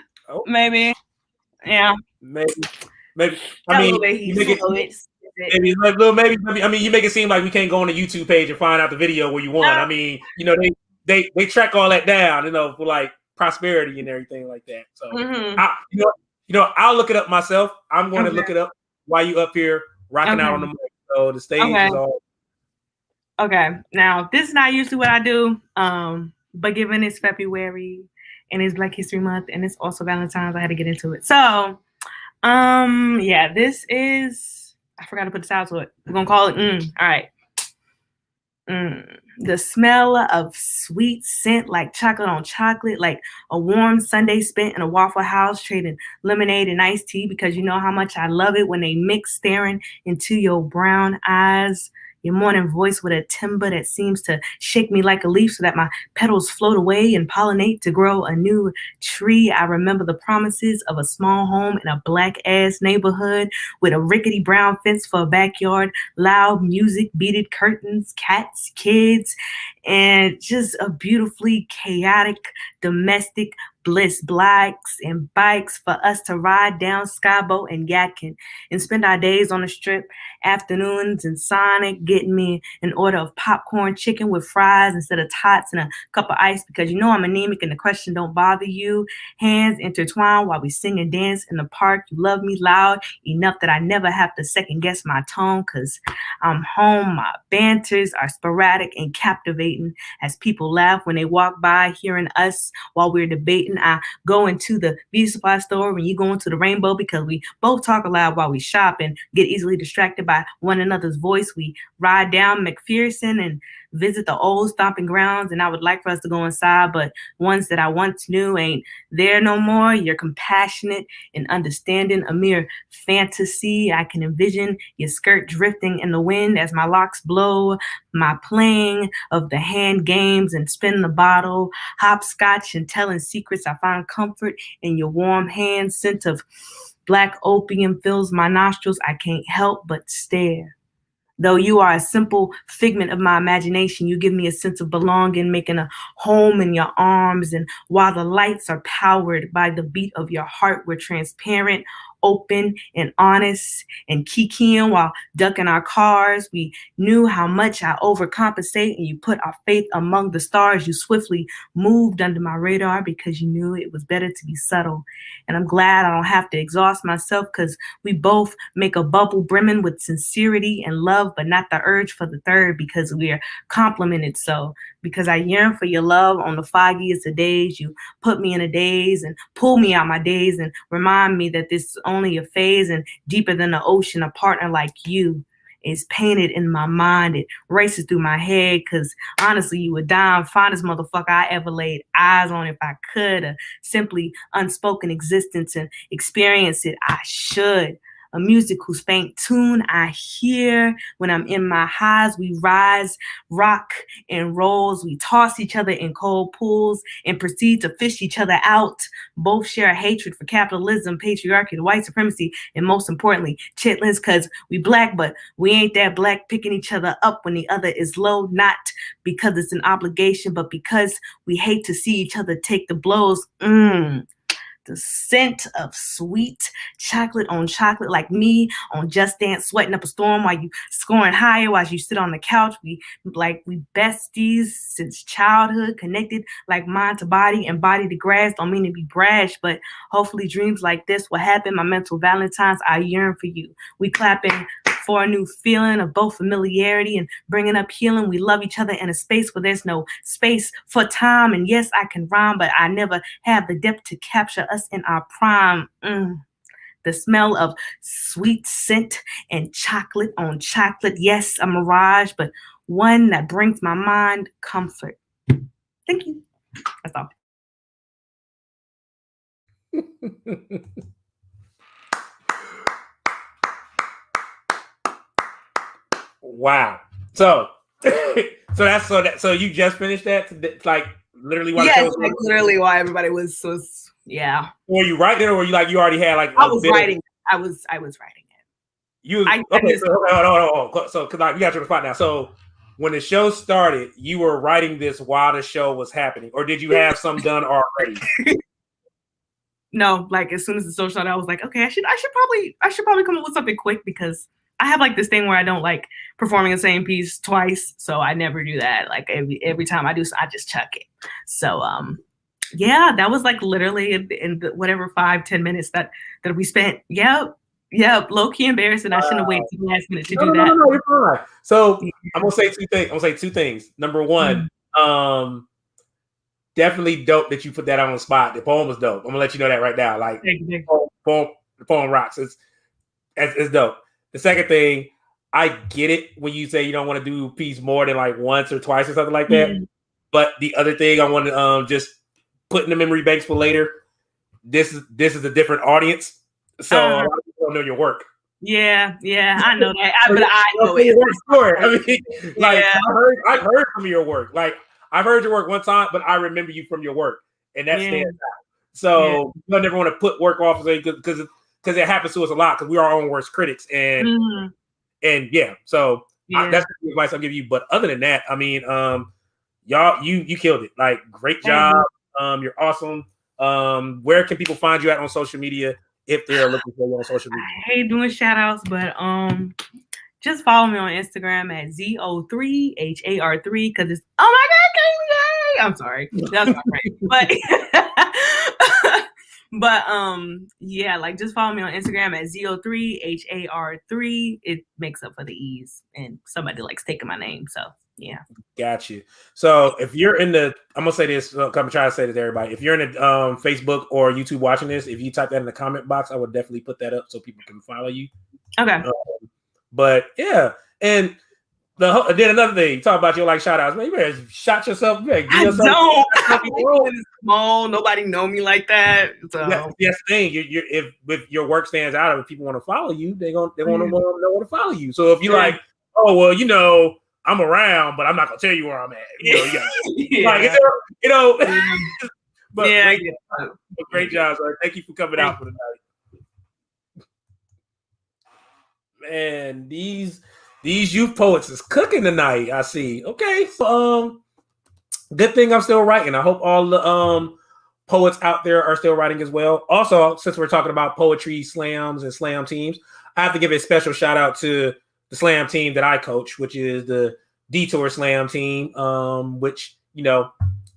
Yeah. Maybe. I mean, you make it. Maybe. I mean, you make it seem like we can't go on the YouTube page and find out the video where you won. I mean, they track all that down, for like prosperity and everything like that. So, I'll look it up myself. I'm going to look it up while you up here rocking out on the mic. So the stage is all. Okay. Now, this is not usually what I do, but given it's February and it's Black History Month and it's also Valentine's, I had to get into it. So, this is, I forgot to put the title to it. We're going to call it, all right. The smell of sweet scent like chocolate on chocolate, like a warm Sunday spent in a Waffle House trading lemonade and iced tea, because you know how much I love it when they mix staring into your brown eyes. Your morning voice with a timbre that seems to shake me like a leaf so that my petals float away and pollinate to grow a new tree. I remember the promises of a small home in a black-ass neighborhood with a rickety brown fence for a backyard, loud music, beaded curtains, cats, kids, and just a beautifully chaotic domestic bliss, blacks and bikes for us to ride down Skyboat and Yadkin and spend our days on the strip, afternoons in Sonic, getting me an order of popcorn chicken with fries instead of tots and a cup of ice because you know I'm anemic and the question don't bother you. Hands intertwined while we sing and dance in the park. You love me loud enough that I never have to second guess my tone because I'm home. My banters are sporadic and captivating as people laugh when they walk by hearing us while we're debating. I go into the beauty supply store when you go into the Rainbow because we both talk aloud while we shop and get easily distracted by one another's voice. We ride down McPherson and visit the old stomping grounds, and I would like for us to go inside, but ones that I once knew ain't there no more. You're compassionate and understanding, a mere fantasy. I can envision your skirt drifting in the wind as my locks blow, my playing of the hand games and spin the bottle, hopscotch and telling secrets. I find comfort in your warm hands. Scent of black opium fills my nostrils. I can't help but stare. Though you are a simple figment of my imagination, you give me a sense of belonging, making a home in your arms. And while the lights are powered by the beat of your heart, we're transparent, open, and honest, and kikiing while ducking our cars. We knew how much I overcompensate, and you put our faith among the stars. You swiftly moved under my radar because you knew it was better to be subtle. And I'm glad I don't have to exhaust myself because we both make a bubble brimming with sincerity and love, but not the urge for the third because we are complimented so. Because I yearn for your love on the foggiest of days. You put me in a daze and pull me out my days and remind me that this is only a phase, and deeper than the ocean, a partner like you is painted in my mind. It races through my head because honestly, you would die finest motherfucker I ever laid eyes on if I could. A simply unspoken existence and experience it. I should. A music whose faint tune I hear when I'm in my highs. We rise, rock, and rolls. We toss each other in cold pools and proceed to fish each other out. Both share a hatred for capitalism, patriarchy, white supremacy, and most importantly, chitlins, because we black, but we ain't that black, picking each other up when the other is low, not because it's an obligation, but because we hate to see each other take the blows. The scent of sweet chocolate on chocolate, like me on Just Dance, sweating up a storm while you scoring higher while you sit on the couch. We besties since childhood, connected like mind to body and body to grass. Don't mean to be brash, but hopefully dreams like this will happen. My mental Valentine's, I yearn for you. We clapping for a new feeling of both familiarity and bringing up healing. We love each other in a space where there's no space for time. And yes, I can rhyme, but I never have the depth to capture us in our prime. The smell of sweet scent and chocolate on chocolate. Yes, a mirage, but one that brings my mind comfort. Thank you. That's all. Wow. So so you just finished that, like literally while the show was like literally while everybody was yeah. Were you writing it, or were you you already had like I was writing it. I was writing it. You okay? So because we got you on the spot now. So when the show started, you were writing this while the show was happening, or did you have some done already? No, like as soon as the show started, I was like, okay, I should probably come up with something quick because I have like this thing where I don't like performing the same piece twice, so I never do that. Like every time I do, so I just chuck it. So yeah, that was like literally in the whatever 5-10 minutes that we spent. Yep, low key embarrassing. I shouldn't have waited to the last minute to do that. No, you're fine. So I'm gonna say two things. Number one, definitely dope that you put that on the spot. The poem was dope. I'm gonna let you know that right now. Like the poem rocks. It's dope. The second thing, I get it when you say you don't want to do a piece more than like once or twice or something like that. But the other thing I want to just put in the memory banks for later. This is a different audience, so a lot of people don't know your work. Yeah, I know that. But I know it. it. I mean, like I've heard from your work. Like I've heard your work one time, but I remember you from your work, and that stands out. So you never want to put work off because it happens to us a lot because we are our own worst critics, and so that's the advice I'll give you. But other than that, I mean, y'all, you killed it. Like great job. You're awesome. Where can people find you at on social media if they're looking for you on social media? I hate doing shout outs, but just follow me on Instagram at ZO3HAR3 because it's oh my god, I'm sorry. That's not right. But yeah, like just follow me on Instagram at ZO3HAR3. It makes up for the E's and somebody likes taking my name. So yeah. Got you. So if you're in the, I'm gonna say this, I'm trying to say this to everybody. If you're in the Facebook or YouTube watching this, if you type that in the comment box, I would definitely put that up so people can follow you. Okay. But yeah, and then another thing, talk about your like shout outs. Man, you better shot yourself. You don't. I'm small. Nobody know me like that. So yes, thing. If your work stands out, if people want to follow you, they want to know where to follow you. So if you like, oh well, I'm around, but I'm not gonna tell you where I'm at. But great job, sir. Thank you for coming out for the night. Man, these youth poets is cooking tonight. I see. Okay, so good thing I'm still writing. I hope all the poets out there are still writing as well. Also, since we're talking about poetry slams and slam teams, I have to give a special shout out to the slam team that I coach, which is the Detour Slam team, which,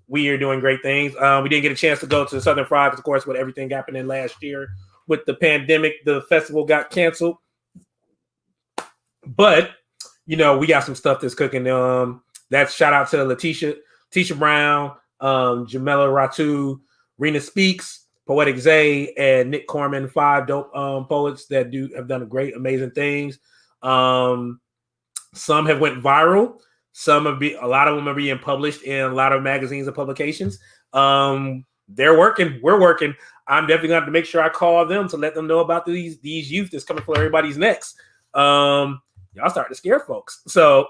we are doing great things. We didn't get a chance to go to Southern Friday, of course, with everything happening last year with the pandemic. The festival got canceled. But, we got some stuff that's cooking. That's shout out to Tisha Brown, Jamela Ratu, Rena Speaks, Poetic Zay, and Nick Corman, 5 dope poets that have done great, amazing things. Some have went viral. A lot of them are being published in a lot of magazines and publications. They're working. We're working. I'm definitely going to have to make sure I call them to let them know about these youth that's coming for everybody's necks. Y'all starting to scare folks. So,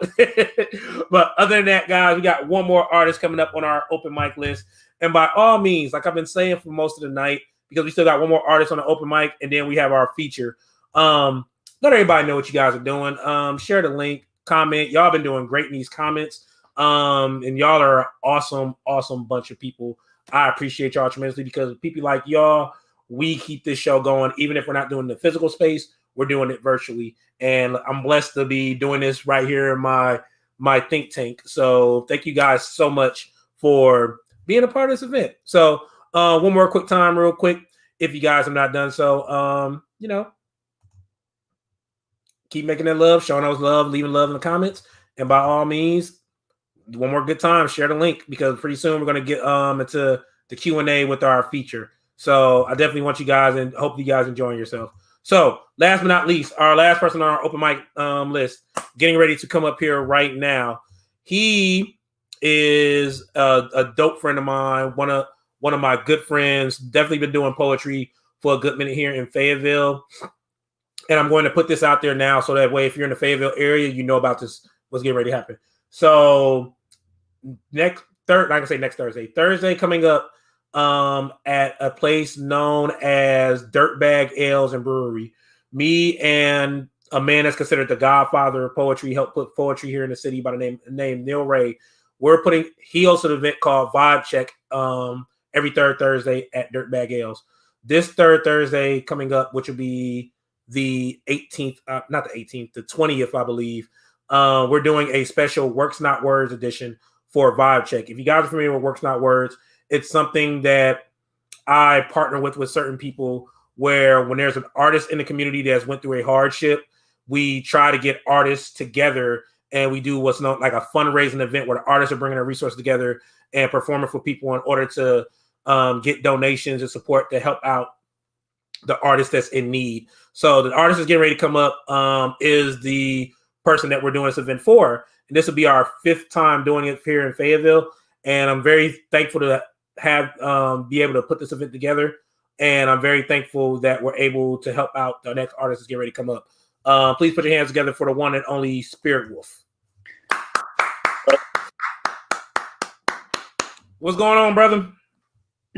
but other than that, guys, we got one more artist coming up on our open mic list. And by all means, like I've been saying for most of the night, because we still got one more artist on the open mic, and then we have our feature. Let everybody know what you guys are doing. Share the link, comment. Y'all been doing great in these comments. And y'all are an awesome, awesome bunch of people. I appreciate y'all tremendously because people like y'all, we keep this show going. Even if we're not doing the physical space, we're doing it virtually. And I'm blessed to be doing this right here in my think tank. So thank you guys so much for being a part of this event. So one more quick time, real quick, if you guys have not done so, keep making that love, showing those love, leaving love in the comments. And by all means, one more good time, share the link because pretty soon we're going to get into the Q&A with our feature. So I definitely want you guys and hope you guys enjoying yourself. So last but not least, our last person on our open mic list, getting ready to come up here right now. He is a dope friend of mine, one of my good friends, definitely been doing poetry for a good minute here in Fayetteville. And I'm going to put this out there now so that way if you're in the Fayetteville area, you know about this, what's getting ready to happen. So next Thursday coming up at a place known as Dirtbag Ales and Brewery. Me and a man that's considered the godfather of poetry helped put poetry here in the city by the name Neil Ray. He hosted an event called Vibe Check every third Thursday at Dirtbag Ales. This third Thursday coming up, which will be the 18th, not the 18th, the 20th, I believe. We're doing a special Works Not Words edition for Vibe Check. If you guys are familiar with Works Not Words, it's something that I partner with certain people where when there's an artist in the community that's went through a hardship, we try to get artists together and we do what's known like a fundraising event where the artists are bringing their resources together and performing for people in order to get donations and support to help out the artist that's in need. So the artist is getting ready to come up is the person that we're doing this event for. And this will be our 5th time doing it here in Fayetteville. And I'm very thankful to have be able to put this event together. And I'm very thankful that we're able to help out the next artist that's getting ready to come up. Please put your hands together for the one and only Spirit Wolf. What's going on, brother?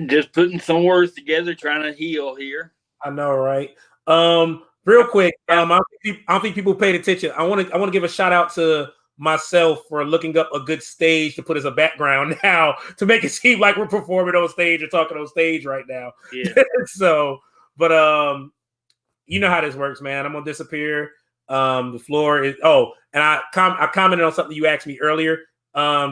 Just putting some words together, trying to heal here. I know, right? Real quick, I don't think people paid attention. I want to give a shout out to myself for looking up a good stage to put as a background now to make it seem like we're performing on stage or talking on stage right now. Yeah. So, but you know how this works, man. I'm gonna disappear. The floor is and I commented on something you asked me earlier.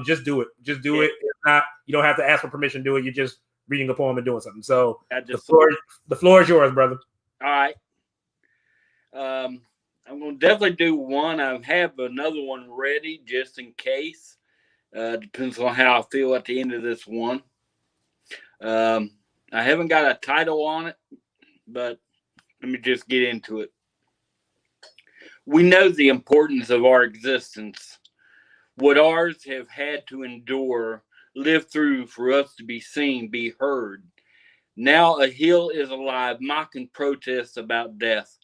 Just do it. Just do it. If not, you don't have to ask for permission to do it. You're just reading a poem and doing something. So the floor is yours, brother. All right. I'm going to definitely do one. I have another one ready just in case. Depends on how I feel at the end of this one. I haven't got a title on it, but let me just get into it. We know the importance of our existence. What ours have had to endure, live through for us to be seen, be heard. Now a hill is alive, mocking protests about death.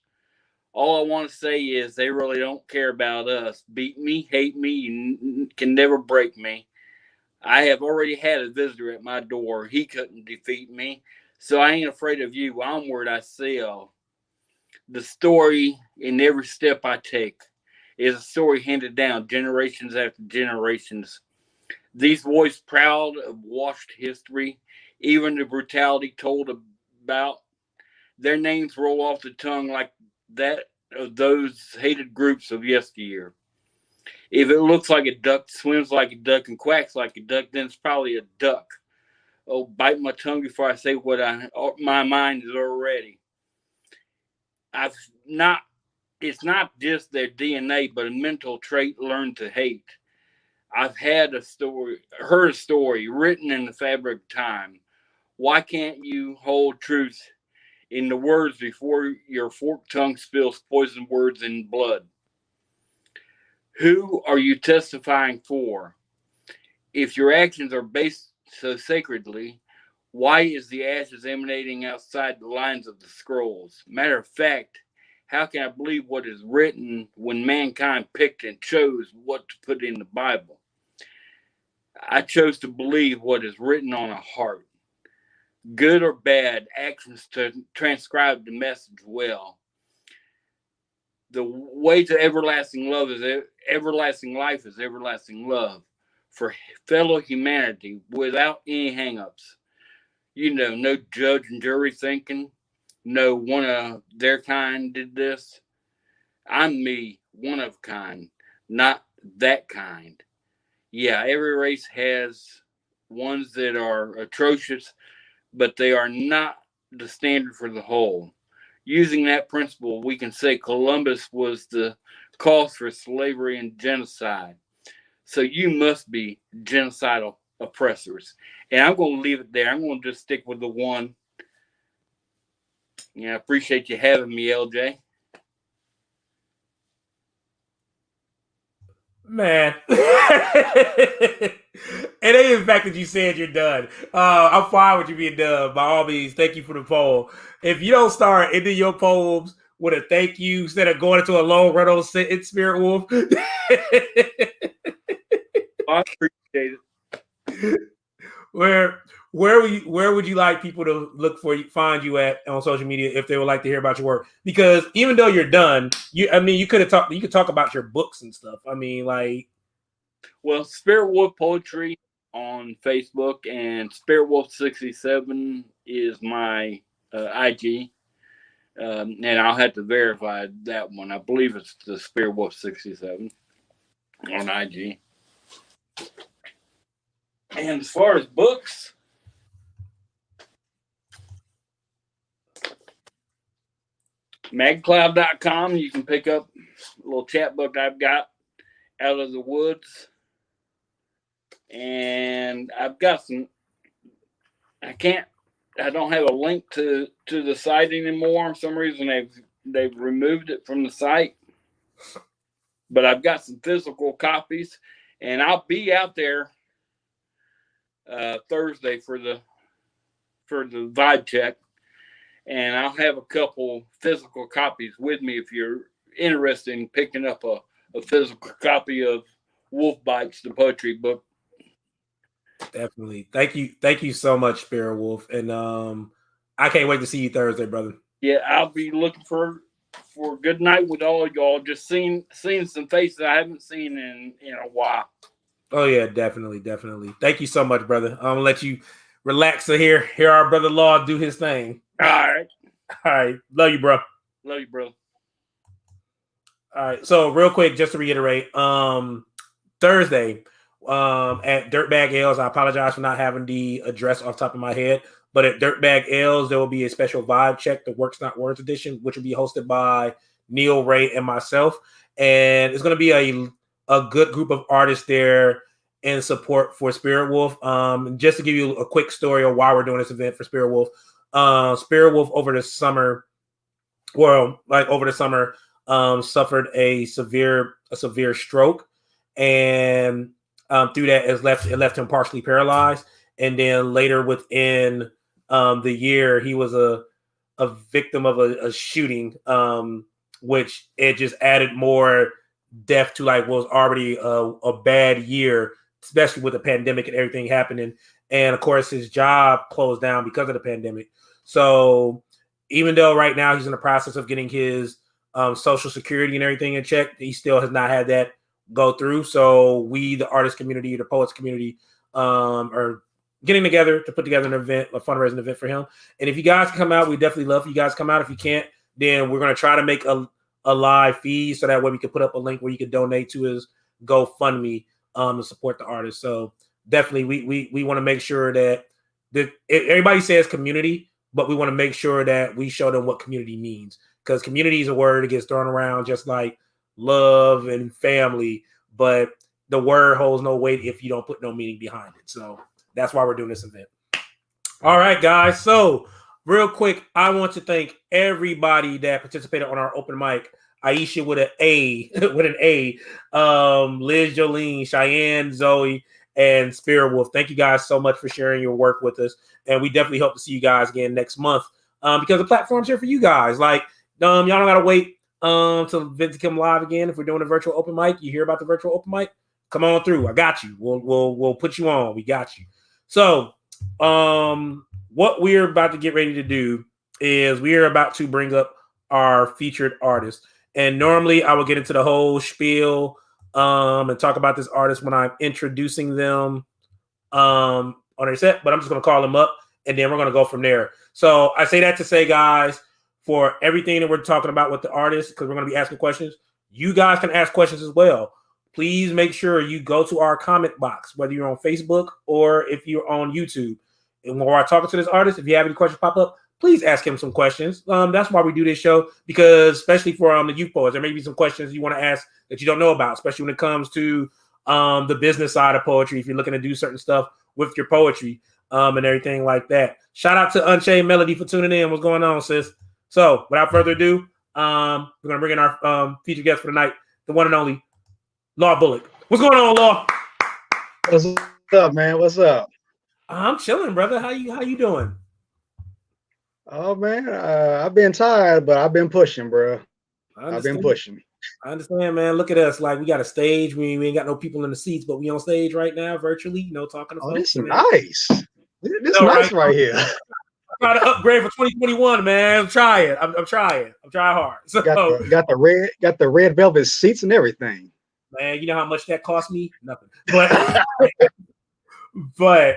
All I want to say is they really don't care about us. Beat me, hate me, you can never break me. I have already had a visitor at my door. He couldn't defeat me, so I ain't afraid of you. Onward I sail. The story in every step I take is a story handed down generations after generations. These boys proud of washed history, even the brutality told about. Their names roll off the tongue like that of those hated groups of yesteryear. If it looks like a duck, swims like a duck, and quacks like a duck, then it's probably a duck. Oh, bite my tongue before I say what my mind is already. It's not just their DNA, but a mental trait learned to hate. I've heard a story written in the fabric of time. Why can't you hold truth in the words before your forked tongue spills poison words in blood? Who are you testifying for? If your actions are based so sacredly, why is the ashes emanating outside the lines of the scrolls? Matter of fact, how can I believe what is written when mankind picked and chose what to put in the Bible? I chose to believe what is written on a heart. Good or bad, actions to transcribe the message well. The way to everlasting love is everlasting life is everlasting love for fellow humanity without any hangups. No judge and jury thinking, no one of their kind did this. I'm me, one of kind, not that kind. Yeah, every race has ones that are atrocious, but they are not the standard for the whole. Using that principle, we can say Columbus was the cause for slavery and genocide. So you must be genocidal oppressors. And I'm going to leave it there. I'm going to just stick with the one. I appreciate you having me, LJ. Man. It ain't the fact that you said you're done. I'm fine with you being done. By all means, thank you for the poem. If you don't start ending your poems with a thank you instead of going into a long run on sentence, Spirit Wolf. I appreciate it. Where would you like people to find you at on social media if they would like to hear about your work? Because even though you're done, you could talk about your books and stuff. Well, Spirit Wolf Poetry on Facebook and Spirit Wolf 67 is my IG. And I'll have to verify that one. I believe it's the Spirit Wolf 67 on IG. And as far as books, magcloud.com, you can pick up a little chat book I've got, Out of the Woods. And I've got some, I don't have a link to the site anymore. For some reason they've removed it from the site. But I've got some physical copies, and I'll be out there Thursday for the vibe check, and I'll have a couple physical copies with me if you're interested in picking up a physical copy of Wolf Bites, the poetry book. Definitely. Thank you so much, Spirit Wolf. And I can't wait to see you Thursday, brother. Yeah, I'll be looking for a good night with all y'all. Just seeing some faces I haven't seen in a while. Oh yeah, definitely. Thank you so much, brother. I'm gonna let you relax to hear our brother Law do his thing. All right. Love you, bro. Love you, bro. All right. So real quick, just to reiterate, Thursday, at Dirtbag Ales, I apologize for not having the address off the top of my head, but at Dirtbag Ales, there will be a special vibe check, the Works Not Words edition, which will be hosted by Neil, Ray, and myself. And it's going to be a good group of artists there in support for Spirit Wolf. Just to give you a quick story of why we're doing this event for Spirit Wolf. Spirit Wolf over the summer, suffered a severe stroke, and through that it left him partially paralyzed. And then later within the year, he was a victim of a shooting, which it just added more death to like what was already a bad year, especially with the pandemic and everything happening. And of course, his job closed down because of the pandemic. So even though right now he's in the process of getting his Social Security and everything in check, he still has not had that go through. So we, the artist community, the poets community, are getting together to put together an event, a fundraising event for him. And if you guys can come out, we definitely love you guys to come out. If you can't, then we're going to try to make a live feed so that way we can put up a link where you can donate to his GoFundMe to support the artist. So definitely we want to make sure that everybody says community, but we want to make sure that we show them what community means, because community is a word that gets thrown around just like love and family, but the word holds no weight if you don't put no meaning behind it. So that's why we're doing this event. All right, guys. So real quick, I want to thank everybody that participated on our open mic. Aisha with an A, Liz, Jolene, Cheyenne, Zoe, and Spirit Wolf. Thank you guys so much for sharing your work with us. And we definitely hope to see you guys again next month, because the platform's here for you guys. Like, y'all don't got to wait till Vince come live again. If we're doing a virtual open mic, you hear about the virtual open mic, come on through. I got you. We'll put you on. We got you. So what we're about to get ready to do is we are about to bring up our featured artist. And normally I would get into the whole spiel and talk about this artist when I'm introducing them on their set, but I'm just going to call them up and then we're going to go from there. So I say that to say, guys, for everything that we're talking about with the artist, because we're going to be asking questions, you guys can ask questions as well. Please make sure you go to our comment box, whether you're on Facebook or if you're on YouTube. And while I'm talking to this artist, if you have any questions pop up, please ask him some questions. That's why we do this show, because especially for the youth poets, there may be some questions you want to ask that you don't know about, especially when it comes to the business side of poetry, if you're looking to do certain stuff with your poetry and everything like that. Shout out to Unchained Melody for tuning in. What's going on, sis? So without further ado, we're going to bring in our featured guest for the night, the one and only Law Bullock. What's going on, Law? What's up, man? What's up? I'm chilling, brother. How you doing? Oh man, I've been tired, but I've been pushing, bro. I've been pushing. I understand, man. Look at us. Like, we got a stage. We ain't got no people in the seats, but we on stage right now, virtually, talking to folks. This is nice. This is nice right here. I'm trying to upgrade for 2021, man. I'm trying. I'm trying hard. So got the red velvet seats and everything. Man, you know how much that cost me? Nothing. But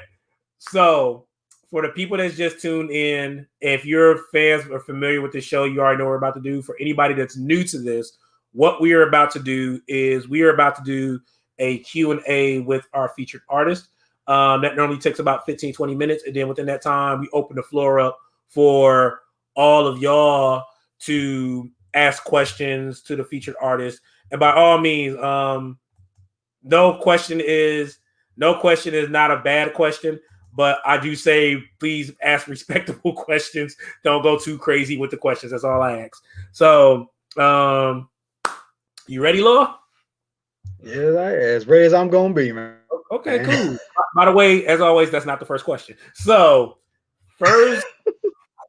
so for the people that's just tuned in, if your fans are familiar with the show, you already know what we're about to do. For anybody that's new to this, what we are about to do is we are about to do a Q&A with our featured artist. That normally takes about 15, 20 minutes. And then within that time, we open the floor up for all of y'all to ask questions to the featured artist. And by all means, no question is not a bad question. But I do say, please ask respectable questions. Don't go too crazy with the questions. That's all I ask. So, you ready, Law? Yeah, as ready as I'm going to be, man. Okay, cool. By the way, as always, that's not the first question. So, first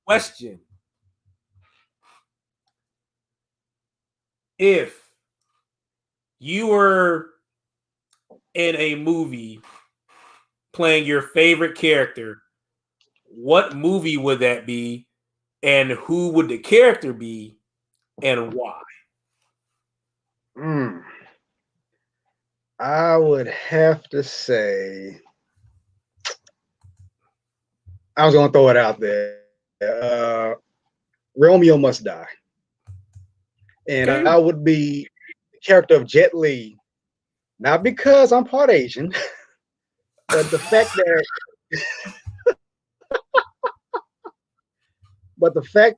question if you were in a movie playing your favorite character, what movie would that be, and who would the character be, and why? I would have to say, I was going to throw it out there. Romeo Must Die. And Okay. I would be the character of Jet Li, not because I'm part Asian, but the fact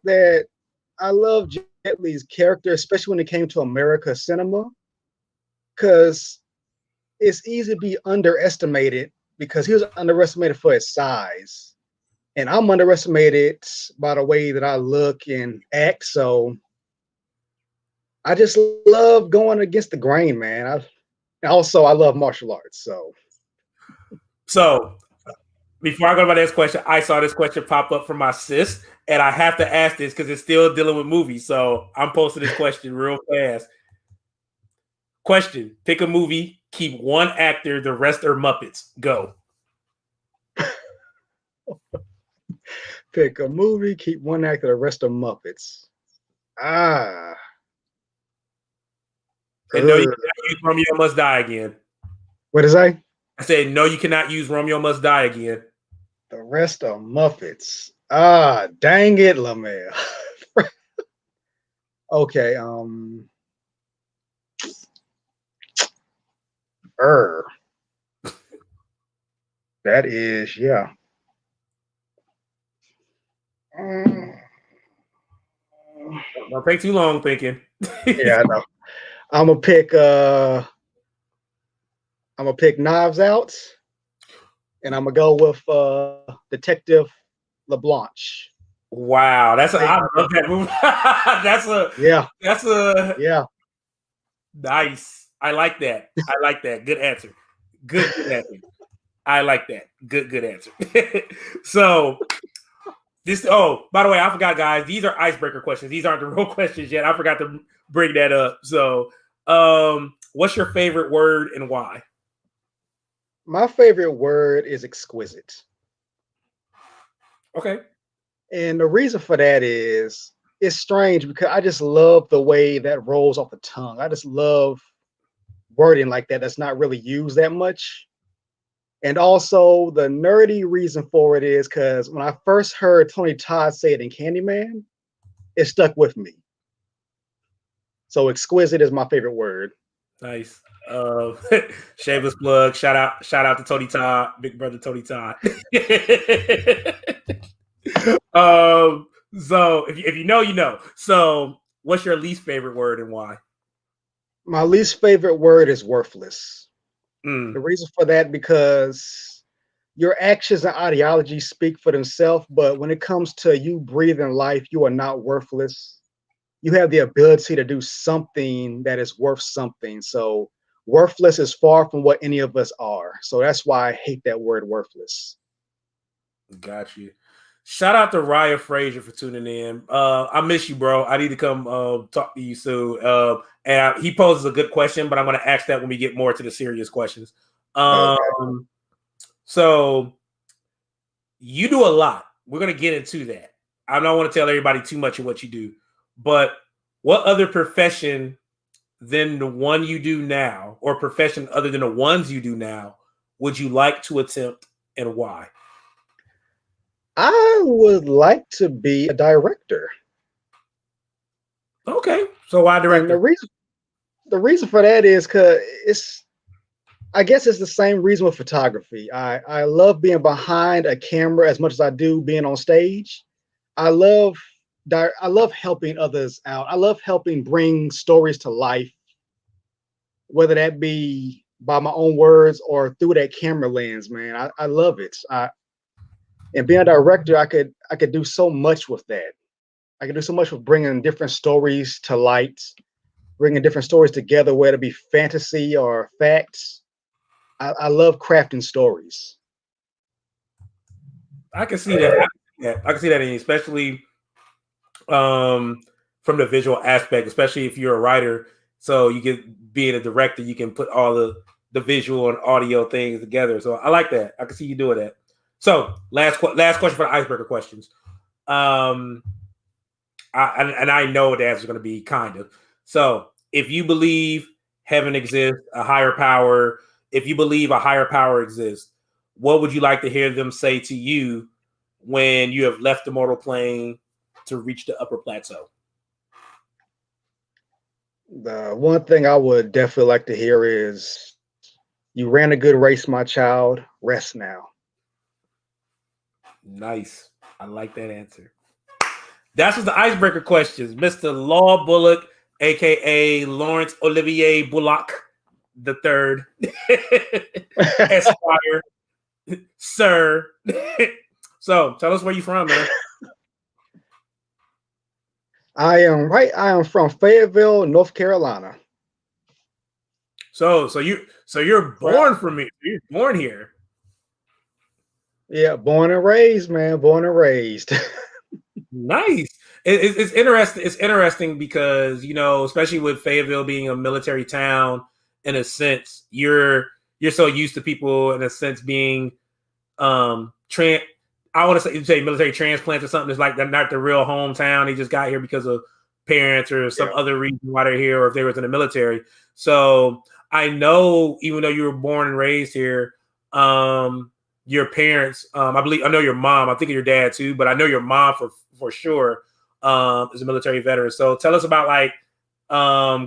that I love Jet Li's character, especially when it came to America cinema, because it's easy to be underestimated because he was underestimated for his size. And I'm underestimated by the way that I look and act. So I just love going against the grain, man. I love martial arts. So before I go to my next question, I saw this question pop up from my sis, and I have to ask this because it's still dealing with movies. So I'm posting this question real fast. Question: pick a movie, keep one actor, the rest are Muppets. Go. Pick a movie, keep one actor, the rest are Muppets. And no, you cannot use Romeo Must Die again. What is that? I said, no, you cannot use Romeo Must Die again. The rest are Muppets. Dang it, Lamel. Okay, that is, yeah. Don't take too long thinking. Yeah, I know. I'm gonna pick Knives Out, and I'm gonna go with Detective LeBlanc. Wow, I love that movie. That's a nice. I like that. Good answer. Good answer. I like that. Good answer. So this. Oh, by the way, I forgot, guys. These are icebreaker questions. These aren't the real questions yet. I forgot to bring that up. So, what's your favorite word and why? My favorite word is exquisite. Okay. And the reason for that is it's strange because I just love the way that rolls off the tongue. I just love wording like that that's not really used that much. And also the nerdy reason for it is because when I first heard Tony Todd say it in Candyman, it stuck with me. So exquisite is my favorite word. Nice. Shameless plug. Shout out to Tony Todd, big brother Tony Todd. So if you know, you know. So what's your least favorite word and why? My least favorite word is worthless. The reason for that because your actions and ideologies speak for themselves, but when it comes to you breathing life, you are not worthless. You have the ability to do something that is worth something. So worthless is far from what any of us are. So that's why I hate that word worthless. Got you. Shout out to Raya Frazier for tuning in. I miss you, bro. I need to come talk to you soon. And he poses a good question, but I'm going to ask that when we get more to the serious questions. Okay. So you do a lot. We're going to get into that. I don't want to tell everybody too much of what you do, but what other profession than the one you do now, or profession other than the ones you do now, would you like to attempt, and why? I would like to be a director. Okay, so why director? And the reason for that is because I guess it's the same reason with photography. I love being behind a camera as much as I do being on stage. I love helping others out. I love helping bring stories to life, whether that be by my own words or through that camera lens, man. I love it. And being a director, I could do so much with that. I could do so much with bringing different stories to light, bringing different stories together, whether it be fantasy or facts. I love crafting stories. I can see that. I can see that, especially from the visual aspect, especially if you're a writer. So you can, being a director, you can put all the visual and audio things together. So I like that. I can see you doing that. So last question for the icebreaker questions. I know the answer is going to be kind of. So if you believe heaven exists, a higher power, if you believe a higher power exists, what would you like to hear them say to you when you have left the mortal plane to reach the upper plateau? The one thing I would definitely like to hear is, "You ran a good race, my child. Rest now." Nice. I like that answer. That's just the icebreaker questions. Mr. Law Bullock, aka Lawrence Olivier Bullock the third, Esquire, sir. So tell us where you from, man. I am from Fayetteville, North Carolina. So you're born from me. You're born here. Yeah, born and raised, man. Born and raised. Nice. It's interesting. It's interesting because, you know, especially with Fayetteville being a military town, in a sense, you're so used to people in a sense being I want to say military transplants or something. It's like they're not the real hometown. They just got here because of parents or some other reason why they're here, or if they was in the military. So I know, even though you were born and raised here, your parents, I know your mom, I think of your dad too, but I know your mom for sure is a military veteran. So tell us about like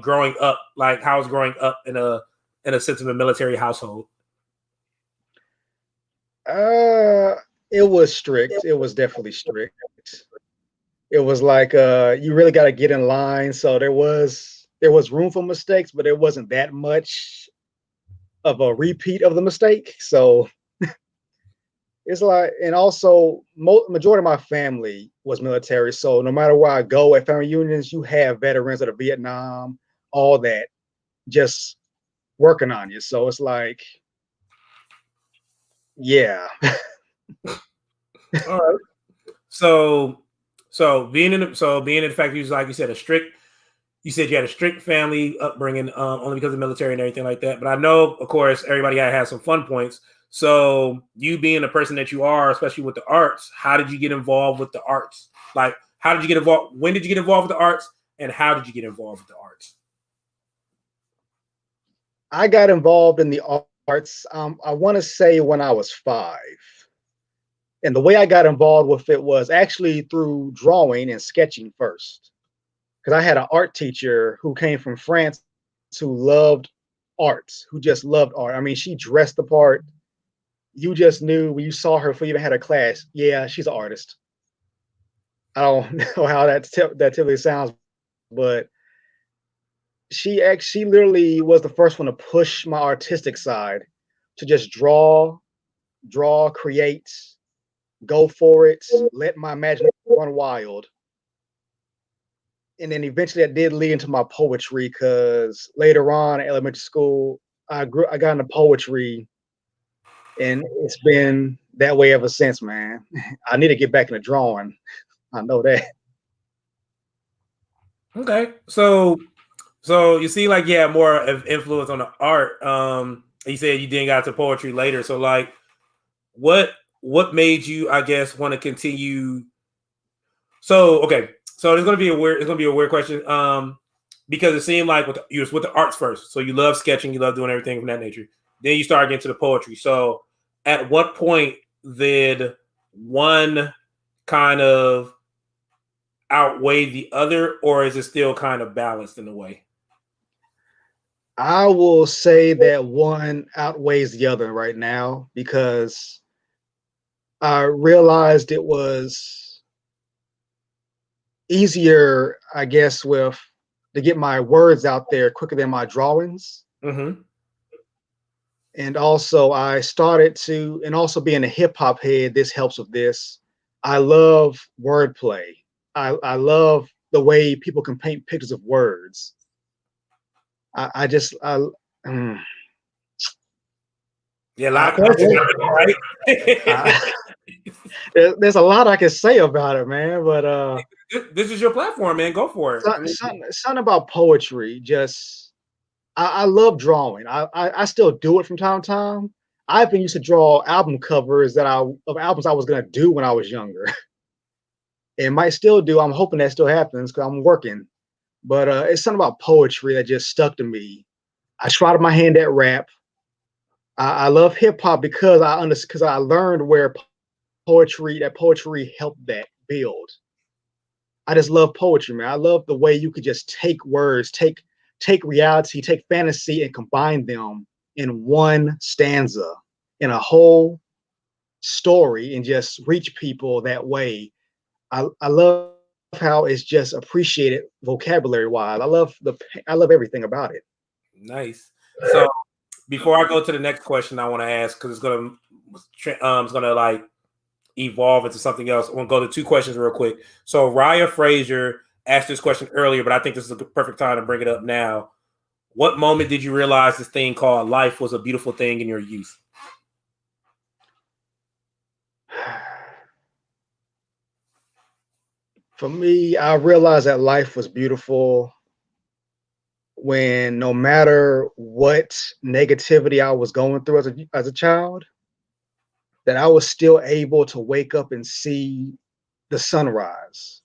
growing up, like how was growing up in a sense of a military household. It was strict. It was definitely strict. It was like you really got to get in line. So there was room for mistakes, but it wasn't that much of a repeat of the mistake. So it's like, and also majority of my family was military. So no matter where I go at family reunions, you have veterans that are Vietnam, all that, just working on you. So it's like, yeah. All right. So being in the fact you, like you said, you said you had a strict family upbringing, only because of the military and everything like that. But I know, of course, everybody has some fun points. So you being the person that you are, especially with the arts, how did you get involved with the arts? Like, how did you get involved? When did you get involved with the arts? And how did you get involved with the arts? I got involved in the arts, I want to say when I was 5. And the way I got involved with it was actually through drawing and sketching first. Because I had an art teacher who came from France who loved arts, who just loved art. I mean, she dressed the part. You just knew when you saw her before you even had a class, yeah, she's an artist. I don't know how that typically sounds, but she literally was the first one to push my artistic side, to just draw, create, go for it, let my imagination run wild. And then eventually that did lead into my poetry, because later on in elementary school, I got into poetry, and it's been that way ever since, man. I need to get back into drawing. I know that. Okay. So you see, like, yeah, more of influence on the art. You said you didn't got to poetry later. So like, what made you, I guess, want to continue? So okay, so it's gonna be a weird question. Because it seemed like you was with the arts first. So you love sketching, you love doing everything from that nature. Then you started getting to the poetry. So at what point did one kind of outweigh the other, or is it still kind of balanced in a way? I will say that one outweighs the other right now, because I realized it was easier, I guess, to get my words out there quicker than my drawings. Mm-hmm. And also I started to, and also being a hip hop head, this helps with this. I love wordplay. I love the way people can paint pictures of words. Yeah, a lot of questions, right? There's a lot I can say about it, man, but This is your platform, man. Go for it. Something about poetry. Just I love drawing. I still do it from time to time. I even used to draw album covers of albums I was gonna do when I was younger. It might still do. I'm hoping that still happens because I'm working. But it's something about poetry that just stuck to me. I tried my hand at rap. I love hip hop because I learned where poetry helped that build. I just love poetry, man. I love the way you could just take words, take reality, take fantasy, and combine them in one stanza, in a whole story, and just reach people that way. I love how it's just appreciated vocabulary wise. I love everything about it. Nice. So before I go to the next question, I want to ask because it's gonna like evolve into something else. I want to go to two questions real quick. So Raya Frazier asked this question earlier, but I think this is the perfect time to bring it up now. What moment did you realize this thing called life was a beautiful thing in your youth? For me, I realized that life was beautiful when no matter what negativity I was going through as a child, that I was still able to wake up and see the sunrise.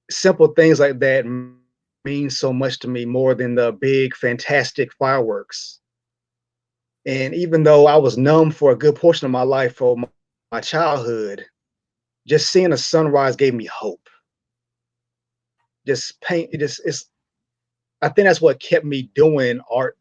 Simple things like that mean so much to me more than the big, fantastic fireworks. And even though I was numb for a good portion of my life, for my childhood, just seeing a sunrise gave me hope. I think that's what kept me doing art,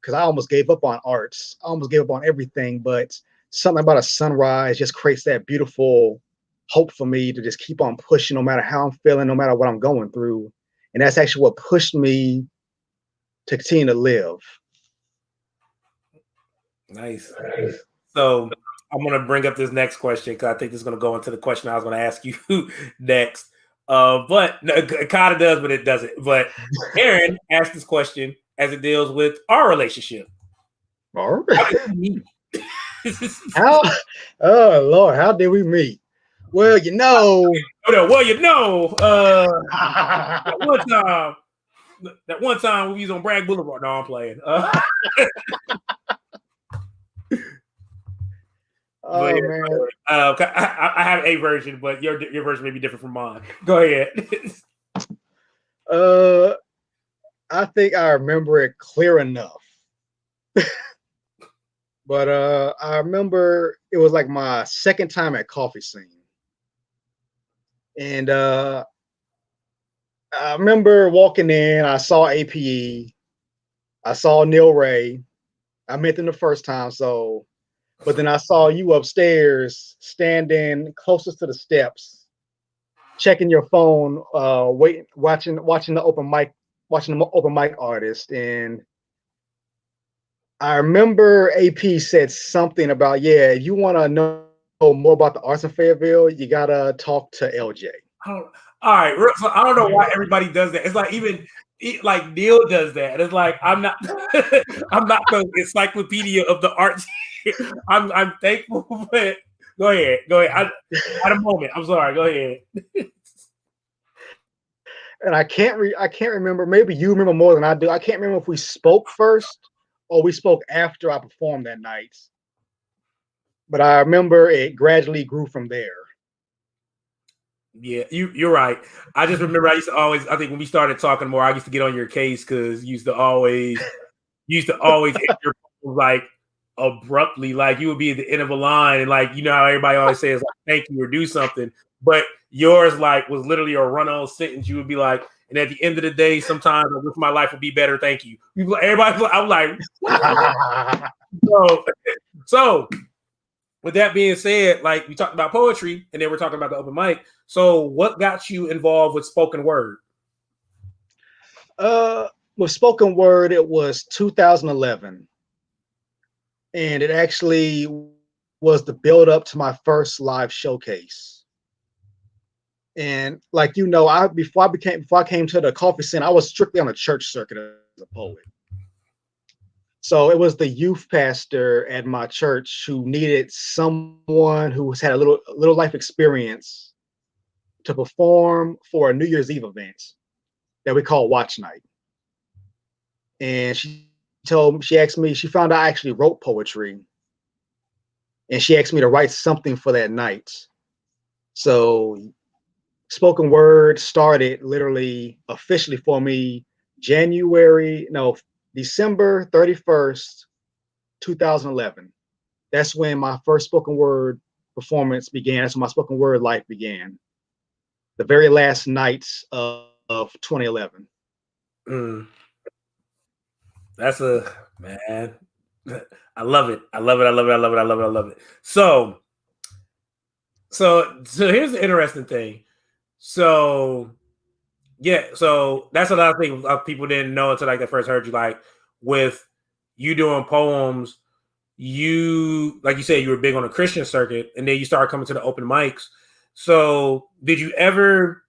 because I almost gave up on arts. I almost gave up on everything, but something about a sunrise just creates that beautiful hope for me to just keep on pushing no matter how I'm feeling, no matter what I'm going through. And that's actually what pushed me to continue to live. Nice. So I'm going to bring up this next question because I think this is going to go into the question I was going to ask you next. But no, it kind of does, but it doesn't. But Aaron asked this question as it deals with our relationship. How oh Lord, how did we meet? Well, that one time we was on Bragg Boulevard. No, I'm playing. Oh yeah, man, I have a version, but your version may be different from mine. Go ahead. I think I remember it clear enough. But I remember it was like my second time at Coffee Scene. And I remember walking in, I saw APE, I saw Neil Ray. I met them the first time, but then I saw you upstairs standing closest to the steps, checking your phone, watching the open mic artist. And I remember AP said something about, yeah, if you want to know more about the arts in Fayetteville, you gotta talk to LJ. All right, so I don't know why everybody does that. It's like like Neil does that. It's like I'm not the encyclopedia of the arts. I'm thankful, but go ahead. I had a moment. I'm sorry. Go ahead. And I can't remember. Maybe you remember more than I do. I can't remember if we spoke first or we spoke after I performed that night. But I remember it gradually grew from there. Yeah, you're right. I just remember I think when we started talking more, I used to get on your case because you used to always end your like abruptly, like you would be at the end of a line, and like how everybody always says like, thank you or do something, but yours like was literally a run-on sentence. You would be like, and at the end of the day, sometimes I wish my life would be better. Thank you. Everybody, I'm like, so. With that being said, like we talked about poetry and then we're talking about the open mic. So what got you involved with spoken word? With spoken word, it was 2011. And it actually was the build up to my first live showcase. And like, before I came to the Coffee Scene, I was strictly on the church circuit as a poet. So it was the youth pastor at my church who needed someone who had a little life experience to perform for a New Year's Eve event that we call Watch Night. And she asked me, she found out I actually wrote poetry. And she asked me to write something for that night. So spoken word started literally officially for me December 31st, 2011. That's when my first spoken word performance began. That's when my spoken word life began. The very last nights of 2011. That's a man. I love it. I love it. I love it. I love it. I love it. I love it. So here's the interesting thing. So that's another thing people didn't know until like they first heard you. Like with you doing poems, you like you said you were big on the Christian circuit, and then you started coming to the open mics. So did you ever?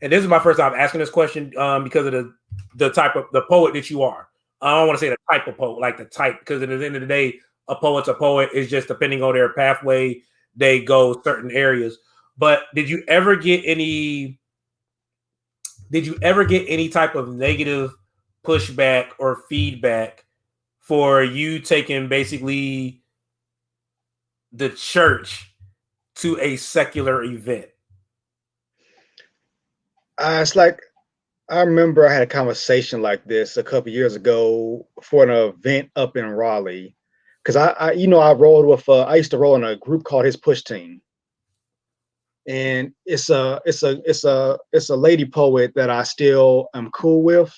And this is my first time asking this question because of the type of the poet that you are. I don't want to say the type of poet, like the type, because at the end of the day, a poet's a poet. Is just depending on their pathway, they go certain areas. But did you ever get any type of negative pushback or feedback for you taking basically the church to a secular event? It's like I remember I had a conversation like this a couple years ago for an event up in Raleigh, because I rolled with I used to roll in a group called His Push Team, and it's a lady poet that I still am cool with,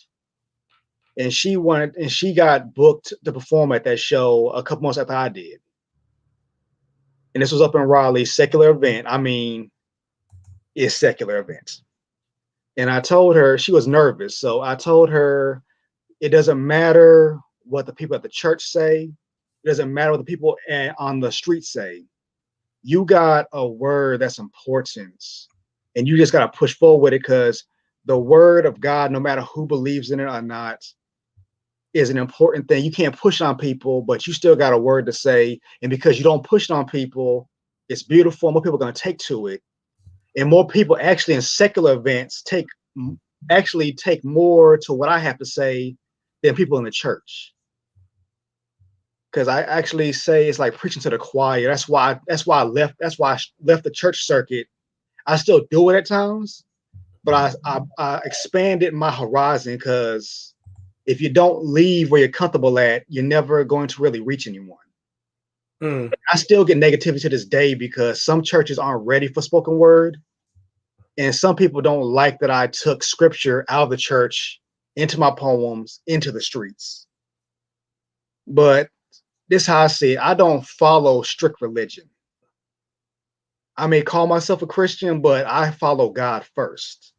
and she got booked to perform at that show a couple months after I did, and this was up in Raleigh, secular event. I mean, it's secular events. And I told her, she was nervous. So I told her, it doesn't matter what the people at the church say. It doesn't matter what the people on the street say. You got a word that's important. And you just got to push forward with it, because the word of God, no matter who believes in it or not, is an important thing. You can't push on people, but you still got a word to say. And because you don't push on people, it's beautiful. More people are going to take to it. And more people actually in secular events take more to what I have to say than people in the church. Because I actually say it's like preaching to the choir. That's why I left the church circuit. I still do it at times, but I expanded my horizon, because if you don't leave where you're comfortable at, you're never going to really reach anyone. I still get negativity to this day because some churches aren't ready for spoken word. And some people don't like that I took scripture out of the church into my poems, into the streets. But this is how I see it. I don't follow strict religion. I may call myself a Christian, but I follow God first.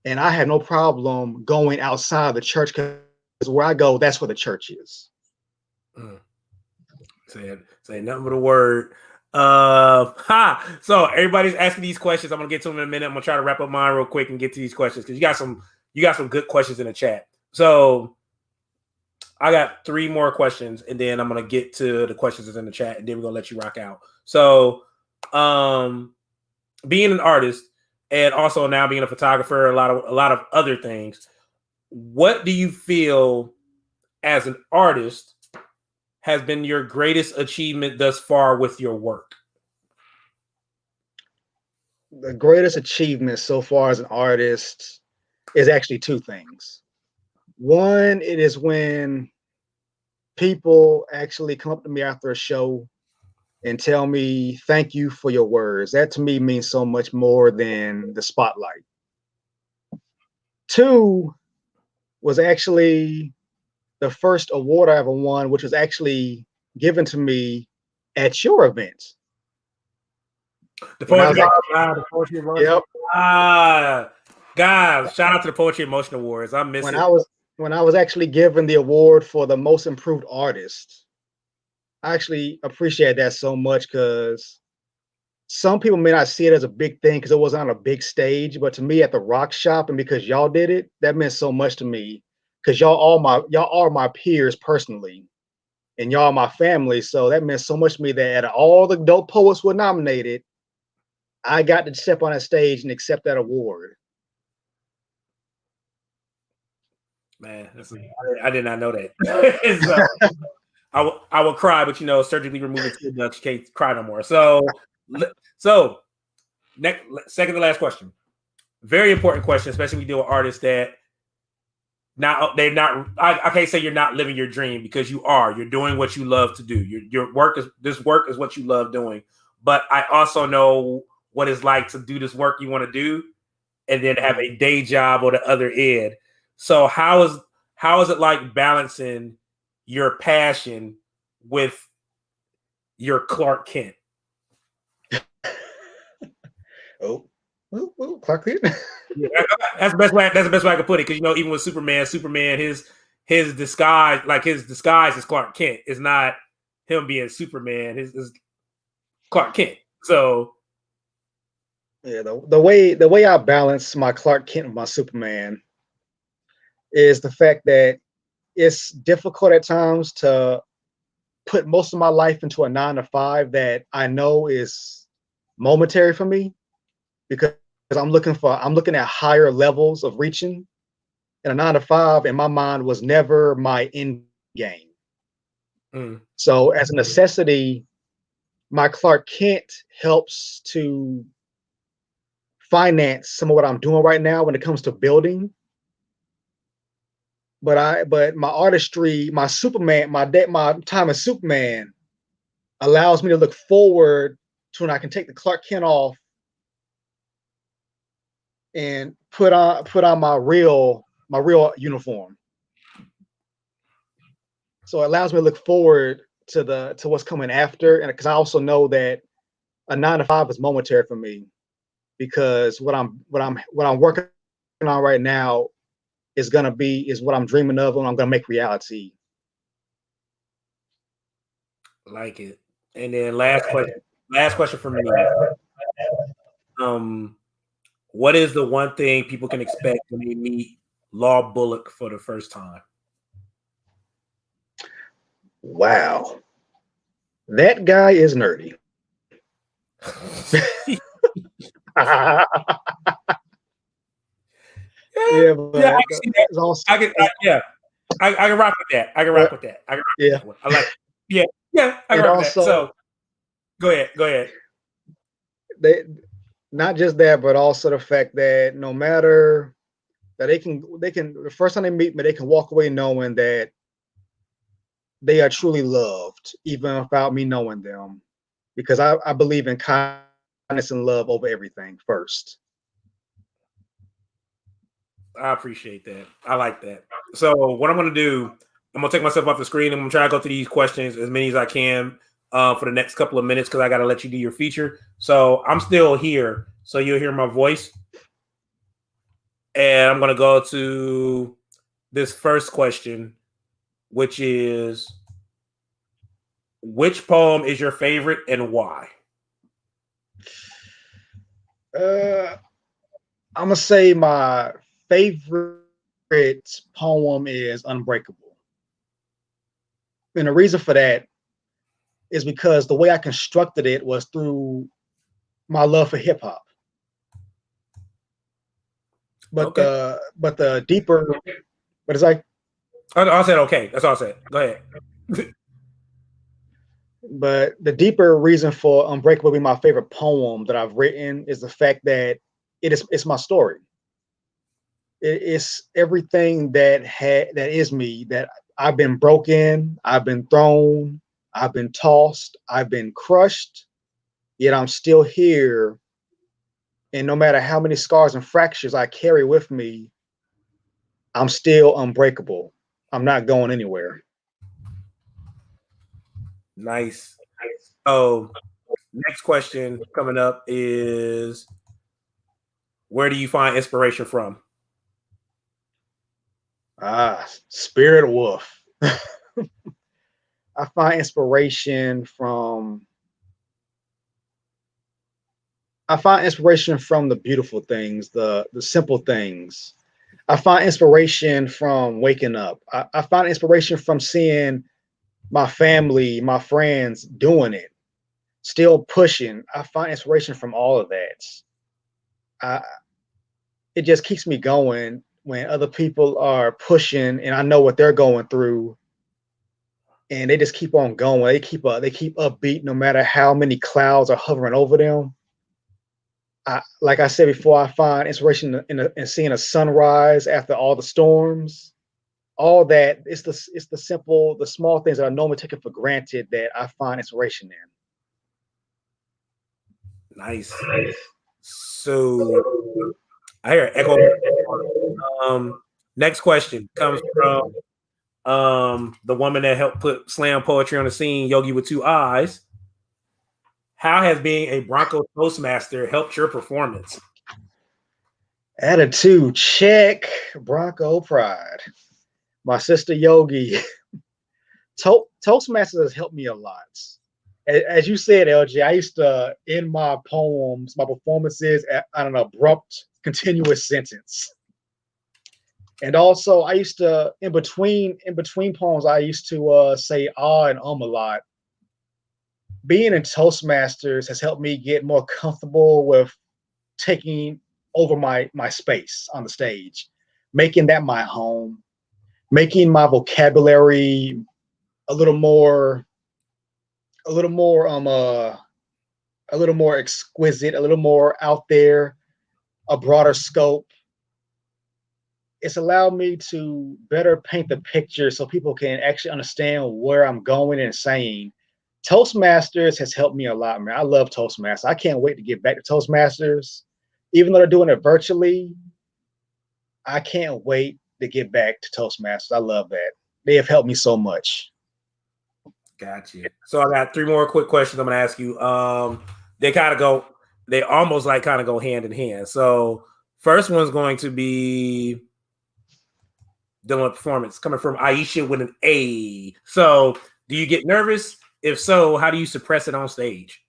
And I have no problem going outside the church, because where I go, that's where the church is. Say nothing but a word. So everybody's asking these questions. I'm gonna get to them in a minute. I'm gonna try to wrap up mine real quick and get to these questions, because you got some good questions in the chat. So I got 3 more questions, and then I'm gonna get to the questions that's in the chat, and then we're gonna let you rock out. So being an artist and also now being a photographer, a lot of other things, what do you feel as an artist has been your greatest achievement thus far with your work? The greatest achievement so far as an artist is actually 2 things. One, it is when people actually come up to me after a show and tell me, thank you for your words. That to me means so much more than the spotlight. 2 was actually the first award I ever won, which was actually given to me at your event. The Poetry Emotion. Yep. Guys, shout out to the Poetry Emotion Awards. I miss it. When I was actually given the award for the most improved artist, I actually appreciate that so much, because some people may not see it as a big thing because it wasn't on a big stage, but to me at the Rock Shop, and because y'all did it, that meant so much to me, because y'all are my peers personally, and y'all are my family. So that meant so much to me that all the dope poets were nominated, I got to step on that stage and accept that award. Man, I did not know that. I will cry, but surgically removing tear ducts, you can't cry no more. So second to last question. Very important question, especially when we deal with artists that I can't say you're not living your dream, because you are. You're doing what you love to do. This work is what you love doing. But I also know what it's like to do this work you want to do and then have a day job on the other end. So how is it like balancing your passion with your Clark Kent? Clark Kent. Yeah, that's the best way. That's the best way I can put it. Because even with Superman, his disguise is Clark Kent. It's not him being Superman. His Clark Kent. So yeah, the way I balance my Clark Kent with my Superman is the fact that it's difficult at times to put most of my life into a 9-to-5 that I know is momentary for me, because I'm looking at higher levels of reaching. And a 9-to-5 in my mind was never my end game. So as a necessity, my Clark Kent helps to finance some of what I'm doing right now when it comes to building. But my artistry, my Superman, my time as Superman allows me to look forward to when I can take the Clark Kent off and put on my real uniform. So it allows me to look forward to what's coming after, and because I also know that a 9-to-5 is momentary for me, because what I'm working on right now is what I'm dreaming of and I'm gonna make reality. Like it. And then last question for me. What is the one thing people can expect when they meet Law Bullock for the first time? Wow. That guy is nerdy. Yeah, but I can see that. Also, I can rock with that. I can rock with that. I like it. Yeah, I can rock with that. So go ahead. Not just that, but also the fact that no matter that they can the first time they meet me, they can walk away knowing that they are truly loved, even without me knowing them, because I believe in kindness and love over everything first. I appreciate that. I like that. So what I'm going to do, I'm going to take myself off the screen. I'm going to try to go through these questions, as many as I can, for the next couple of minutes, because I got to let you do your feature. So I'm still here, so you'll hear my voice. And I'm going to go to this first question, which is, which poem is your favorite and why? I'm going to say my favorite poem is Unbreakable. And the reason for that is because the way I constructed it was through my love for hip hop. But the deeper, what is I said okay. That's all I said. Go ahead. But the deeper reason for Unbreakable being my favorite poem that I've written is the fact that it's my story. It's everything that is me, that I've been broken, I've been thrown, I've been tossed, I've been crushed, yet I'm still here. And no matter how many scars and fractures I carry with me, I'm still unbreakable. I'm not going anywhere. Nice. Oh, next question coming up is, where do you find inspiration from? Spirit Wolf. I find inspiration from the beautiful things, the simple things. I find inspiration from waking up. I find inspiration from seeing my family, my friends doing it. still pushing. I find inspiration from all of that. It just keeps me going when other people are pushing and I know what they're going through, and they just keep on going. They keep upbeat no matter how many clouds are hovering over them. Like I said before, I find inspiration in seeing a sunrise after all the storms. All that, it's the small things that I normally take it for granted that I find inspiration in. Nice. So I hear echo. Next question comes from the woman that helped put slam poetry on the scene, Yogi with Two Eyes. How has being a Bronco Toastmaster helped your performance? Attitude check, Bronco pride. My sister Yogi, Toastmasters has helped me a lot. As you said, LJ, I used to end my poems, my performances at an abrupt, continuous sentence. And also, I used to, in between poems, I used to say and a lot. Being in Toastmasters has helped me get more comfortable with taking over my space on the stage, making that my home, making my vocabulary a little more exquisite, a little more out there, a broader scope. It's allowed me to better paint the picture so people can actually understand where I'm going and saying. Toastmasters has helped me a lot, man. I love Toastmasters. I can't wait to get back to Toastmasters. Even though they're doing it virtually, I can't wait to get back to Toastmasters. I love that. They have helped me so much. Gotcha. So I got 3 more quick questions I'm going to ask you. They almost like kind of go hand in hand. So first one's going to be dealing with performance, coming from Aisha with an A. So do you get nervous? If so, how do you suppress it on stage?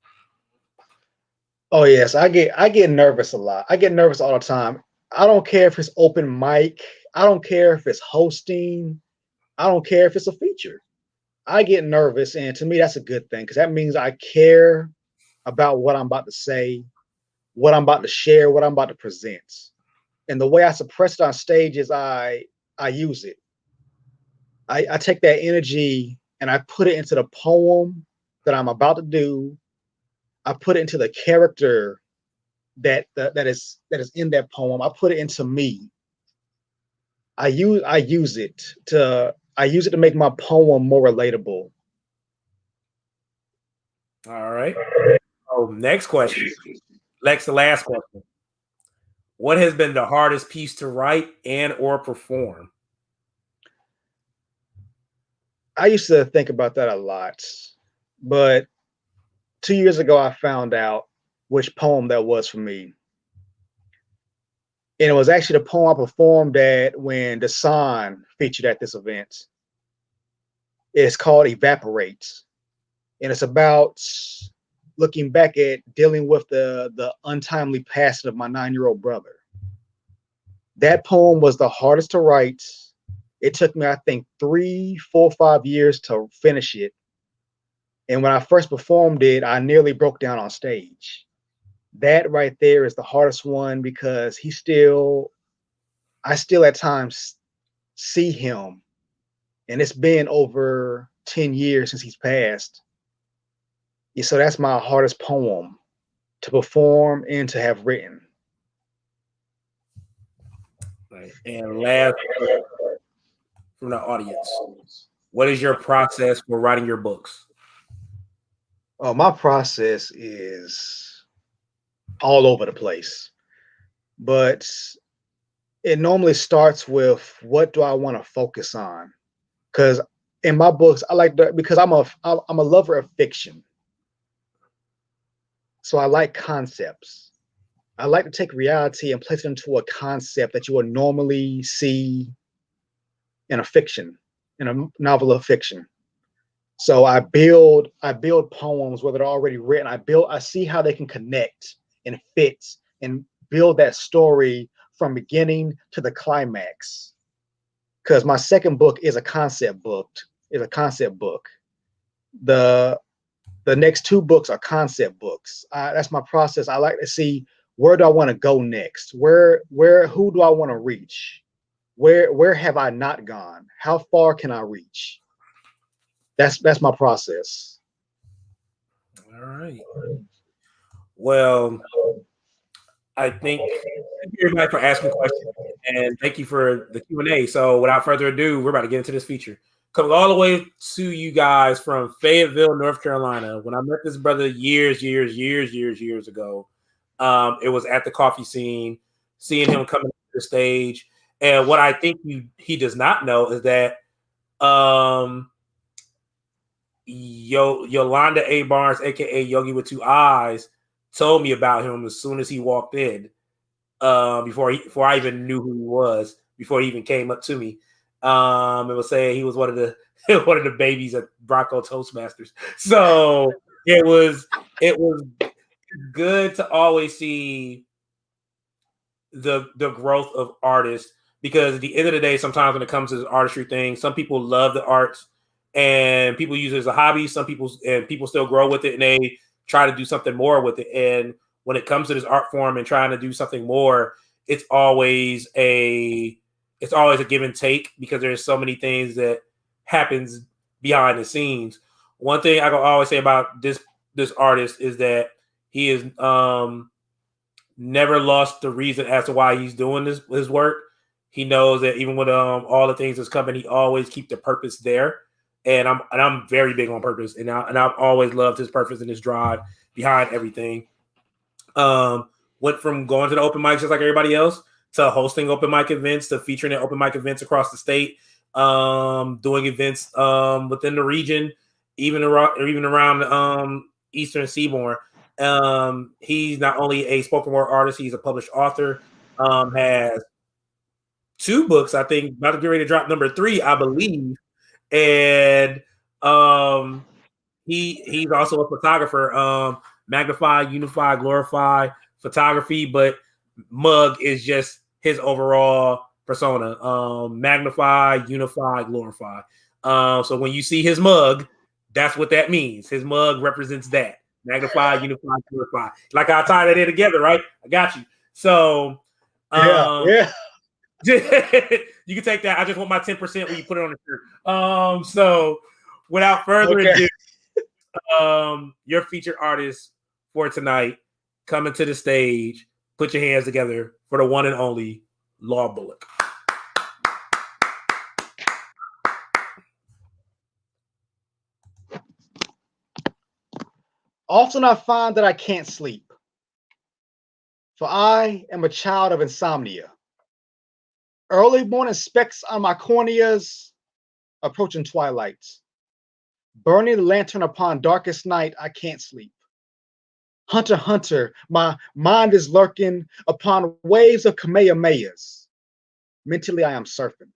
Oh yes, I get nervous a lot. I get nervous all the time. I don't care if it's open mic. I don't care if it's hosting. I don't care if it's a feature. I get nervous, and to me, that's a good thing because that means I care about what I'm about to say, what I'm about to share, what I'm about to present. And the way I suppress it on stage is I use it. I take that energy and I put it into the poem that I'm about to do. I put it into the character that is in that poem. I put it into me. I use it to make my poem more relatable. All right. Oh, next question. The last question. What has been the hardest piece to write and or perform? I used to think about that a lot, but 2 years ago I found out which poem that was for me. And it was actually the poem I performed at when Dasan featured at this event. It's called Evaporate. And it's about looking back at dealing with the untimely passing of my 9-year-old brother. That poem was the hardest to write. It took me, I think, 3, 4, 5 years to finish it. And when I first performed it, I nearly broke down on stage. That right there is the hardest one because I still at times see him. And it's been over 10 years since he's passed. Yeah, so that's my hardest poem to perform and to have written. Right. And last from the audience, what is your process for writing your books? Oh, my process is all over the place, but it normally starts with what do I want to focus on? Because in my books, I like that because I'm a lover of fiction. So I like concepts. I like to take reality and place it into a concept that you would normally see in a novel of fiction. So I build poems where they're already written. I see how they can connect and fit and build that story from beginning to the climax. Because my second book is a concept book. The The next 2 books are concept books. That's my process. I like to see, where do I want to go next? Who do I want to reach? Where have I not gone? How far can I reach? That's my process. All right. Well, I thank you everybody for asking questions, and thank you for the Q&A. So without further ado, we're about to get into this feature. Coming all the way to you guys from Fayetteville, North Carolina. When I met this brother years ago, it was at the coffee scene, seeing him coming to the stage. And what I think he does not know is that Yolanda A. Barnes, aka Yogi with 2 eyes, told me about him as soon as he walked in. Before I even knew who he was, before he even came up to me. It was saying he was one of the babies at Bronco Toastmasters. So it was good to always see the growth of artists, because at the end of the day, sometimes when it comes to this artistry thing, some people love the arts and people use it as a hobby. Some people still grow with it and they try to do something more with it. And when it comes to this art form and trying to do something more, it's always a give and take, because there's so many things that happens behind the scenes. One thing I can always say about this artist is that he is never lost the reason as to why he's doing his work. He knows that even with all the things that's coming, he always keep the purpose there. And I'm very big on purpose, and I've always loved his purpose and his drive behind everything. Went from going to the open mics just like everybody else to hosting open mic events, to featuring at open mic events across the state, doing events within the region, even around Eastern Seaboard. He's not only a spoken word artist, he's a published author, has 2 books, I think, about to get ready to drop number 3, I believe. And he's also a photographer, magnify, unify, glorify photography, but mug is just his overall persona. Magnify, unify, glorify. So when you see his mug, that's what that means. His mug represents that. Magnify, unify, glorify. Like I tie that in together, right? I got you. So Yeah. you can take that. I just want my 10% when you put it on the shirt. So without further ado, your featured artist for tonight coming to the stage. Put your hands together for the one and only Law Bullock. Often I find that I can't sleep, for I am a child of insomnia. Early morning specks on my corneas, approaching twilight. Burning the lantern upon darkest night, I can't sleep. Hunter, hunter, my mind is lurking upon waves of Kamehamehas. Mentally, I am surfing,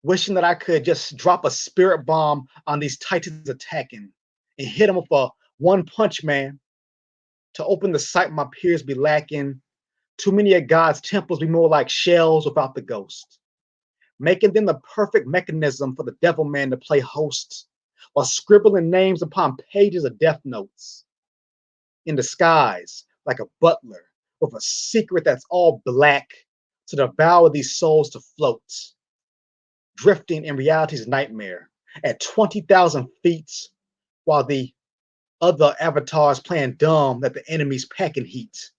wishing that I could just drop a spirit bomb on these titans attacking and hit them with a one-punch man. To open the sight my peers be lacking. Too many of God's temples be more like shells without the ghost, making them the perfect mechanism for the devil man to play host, while scribbling names upon pages of death notes. In disguise, like a butler, with a secret that's all black, to devour these souls to float, drifting in reality's nightmare at 20,000 feet, while the other avatars playing dumb that the enemy's packing heat.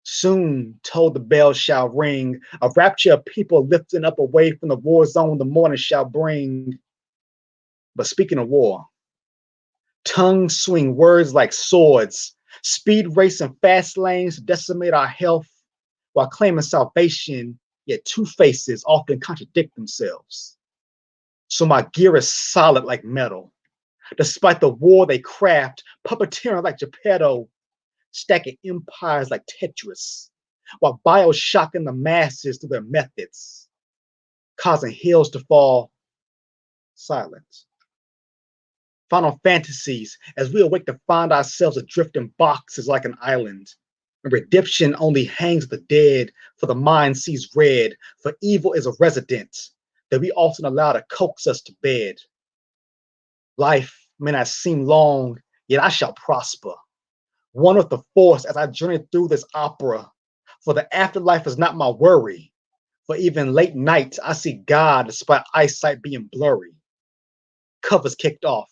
Soon, told the bells shall ring, a rapture of people lifting up away from the war zone the morning shall bring. But speaking of war, tongues swing words like swords, speed racing fast lanes to decimate our health, while claiming salvation, yet 2 faces often contradict themselves. So my gear is solid like metal, despite the war they craft, puppeteering like Geppetto, stacking empires like Tetris, while bioshocking the masses through their methods, causing hills to fall silent. Final fantasies, as we awake to find ourselves adrift in boxes like an island, and redemption only hangs the dead, for the mind sees red, for evil is a resident that we often allow to coax us to bed. Life may not seem long, yet I shall prosper. One with the force as I journey through this opera. For the afterlife is not my worry. For even late nights, I see God despite eyesight being blurry. Covers kicked off,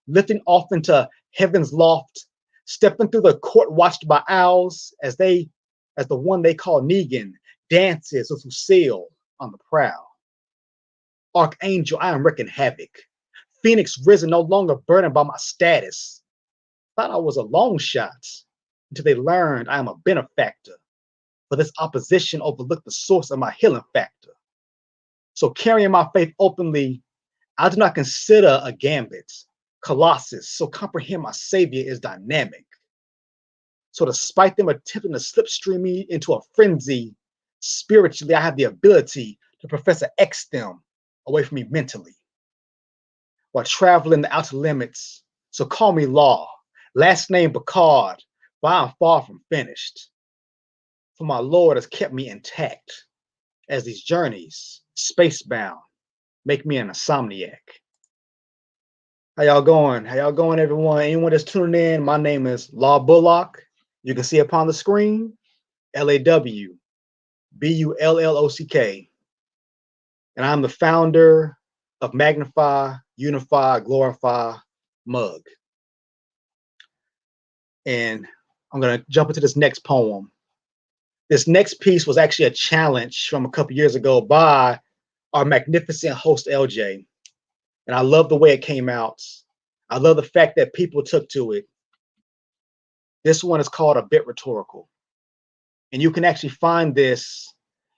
lifting off into heaven's loft, stepping through the court watched by owls as the one they call Negan dances with Lucille on the prowl. Archangel, I am wreaking havoc. Phoenix risen, no longer burdened by my status. Thought I was a long shot until they learned I am a benefactor. For this opposition overlooked the source of my healing factor. So carrying my faith openly, I do not consider a gambit. Colossus, so comprehend my savior is dynamic. So despite them attempting to slipstream me into a frenzy, spiritually I have the ability to Professor X them away from me mentally. While traveling the outer limits, so call me Law, last name Picard, but I am far from finished. For my Lord has kept me intact, as these journeys, spacebound, make me an insomniac. How y'all going? How y'all going, everyone? Anyone that's tuning in, my name is Law Bullock. You can see upon the screen, LAWBULLOCK. And I'm the founder of Magnify, Unify, Glorify, Mug. And I'm going to jump into this next poem. This next piece was actually a challenge from a couple years ago by our magnificent host, LJ. And I love the way it came out. I love the fact that people took to it. This one is called A Bit Rhetorical. And you can actually find this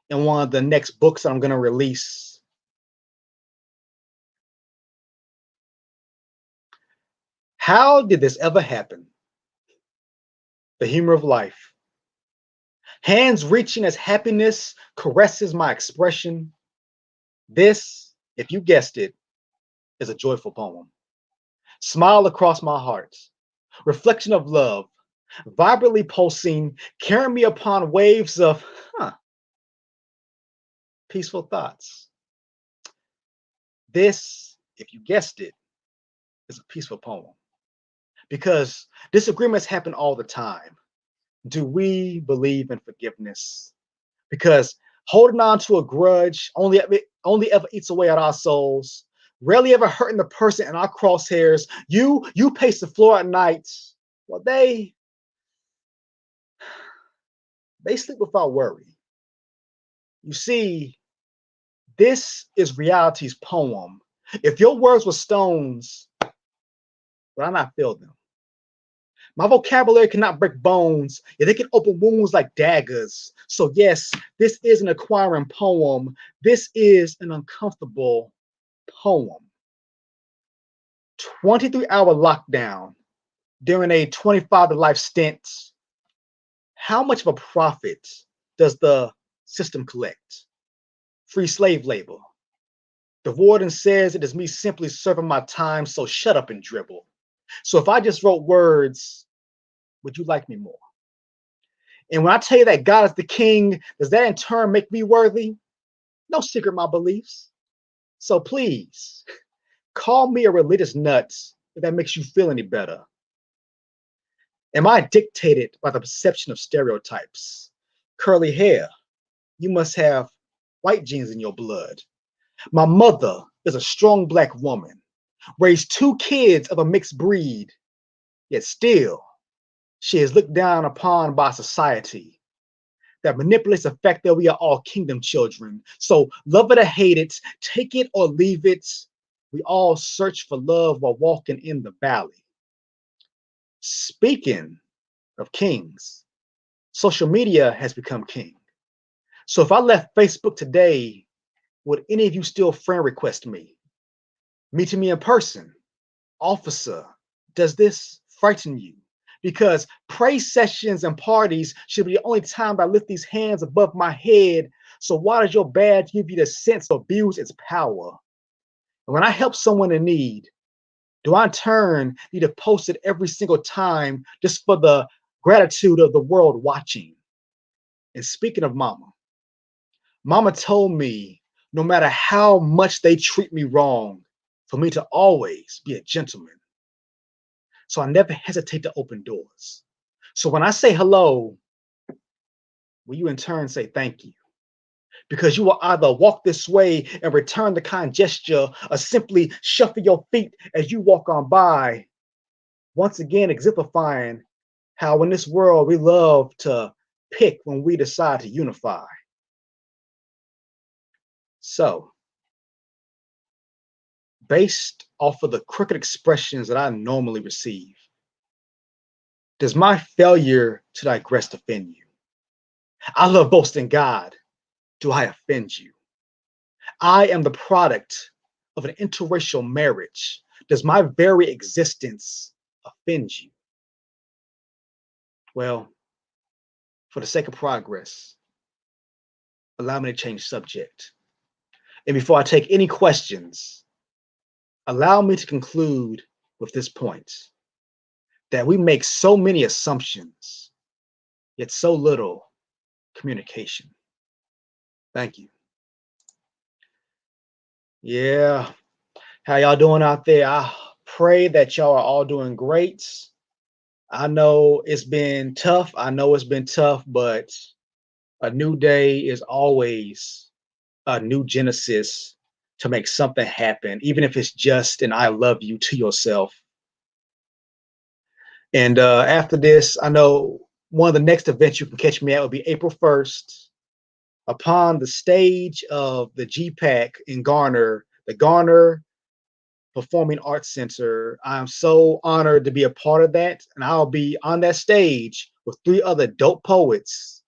in one of the next books that I'm going to release. How did this ever happen? The humor of life. Hands reaching as happiness caresses my expression. This, if you guessed it, is a joyful poem. Smile across my heart. Reflection of love, vibrantly pulsing, carrying me upon waves of, peaceful thoughts. This, if you guessed it, is a peaceful poem. Because disagreements happen all the time. Do we believe in forgiveness? Because holding on to a grudge only ever eats away at our souls. Rarely ever hurting the person in our crosshairs. You pace the floor at night. Well, they sleep without worry. You see, this is reality's poem. If your words were stones, would I not feel them? My vocabulary cannot break bones, yet they can open wounds like daggers. So yes, this is an acquiring poem. This is an uncomfortable poem. 23-hour lockdown during a 25-to-life stint. How much of a profit does the system collect? Free slave labor. The warden says it is me simply serving my time, so shut up and dribble. So if I just wrote words, would you like me more? And when I tell you that God is the king, does that in turn make me worthy? No secret my beliefs. So please, call me a religious nut if that makes you feel any better. Am I dictated by the perception of stereotypes? Curly hair, you must have white genes in your blood. My mother is a strong Black woman, raised 2 kids of a mixed breed, yet still she is looked down upon by society that manipulates the fact that we are all kingdom children. So love it or hate it, take it or leave it, we all search for love while walking in the valley. Speaking of kings, social media has become king. So if I left Facebook today, would any of you still friend request me? Meeting me in person? Officer, does this frighten you? Because praise sessions and parties should be the only time I lift these hands above my head. So why does your badge give you the sense to abuse its power? And when I help someone in need, do I in turn need to post it every single time just for the gratitude of the world watching? And speaking of Mama told me no matter how much they treat me wrong, for me to always be a gentleman. So I never hesitate to open doors. So when I say hello, will you in turn say thank you? Because you will either walk this way and return the kind gesture or simply shuffle your feet as you walk on by, once again exemplifying how in this world we love to pick when we decide to unify. So, based off of the crooked expressions that I normally receive, does my failure to digress offend you? I love boasting God. Do I offend you? I am the product of an interracial marriage. Does my very existence offend you? Well, for the sake of progress, allow me to change subject. And before I take any questions, allow me to conclude with this point, that we make so many assumptions, yet so little communication. Thank you. Yeah, how y'all doing out there? I pray that y'all are all doing great. I know it's been tough. But a new day is always a new genesis to make something happen, even if it's just an I love you to yourself. And after this, I know one of the next events you can catch me at will be April 1st upon the stage of the GPAC in Garner, the Garner Performing Arts Center. I'm so honored to be a part of that. And I'll be on that stage with 3 other dope poets,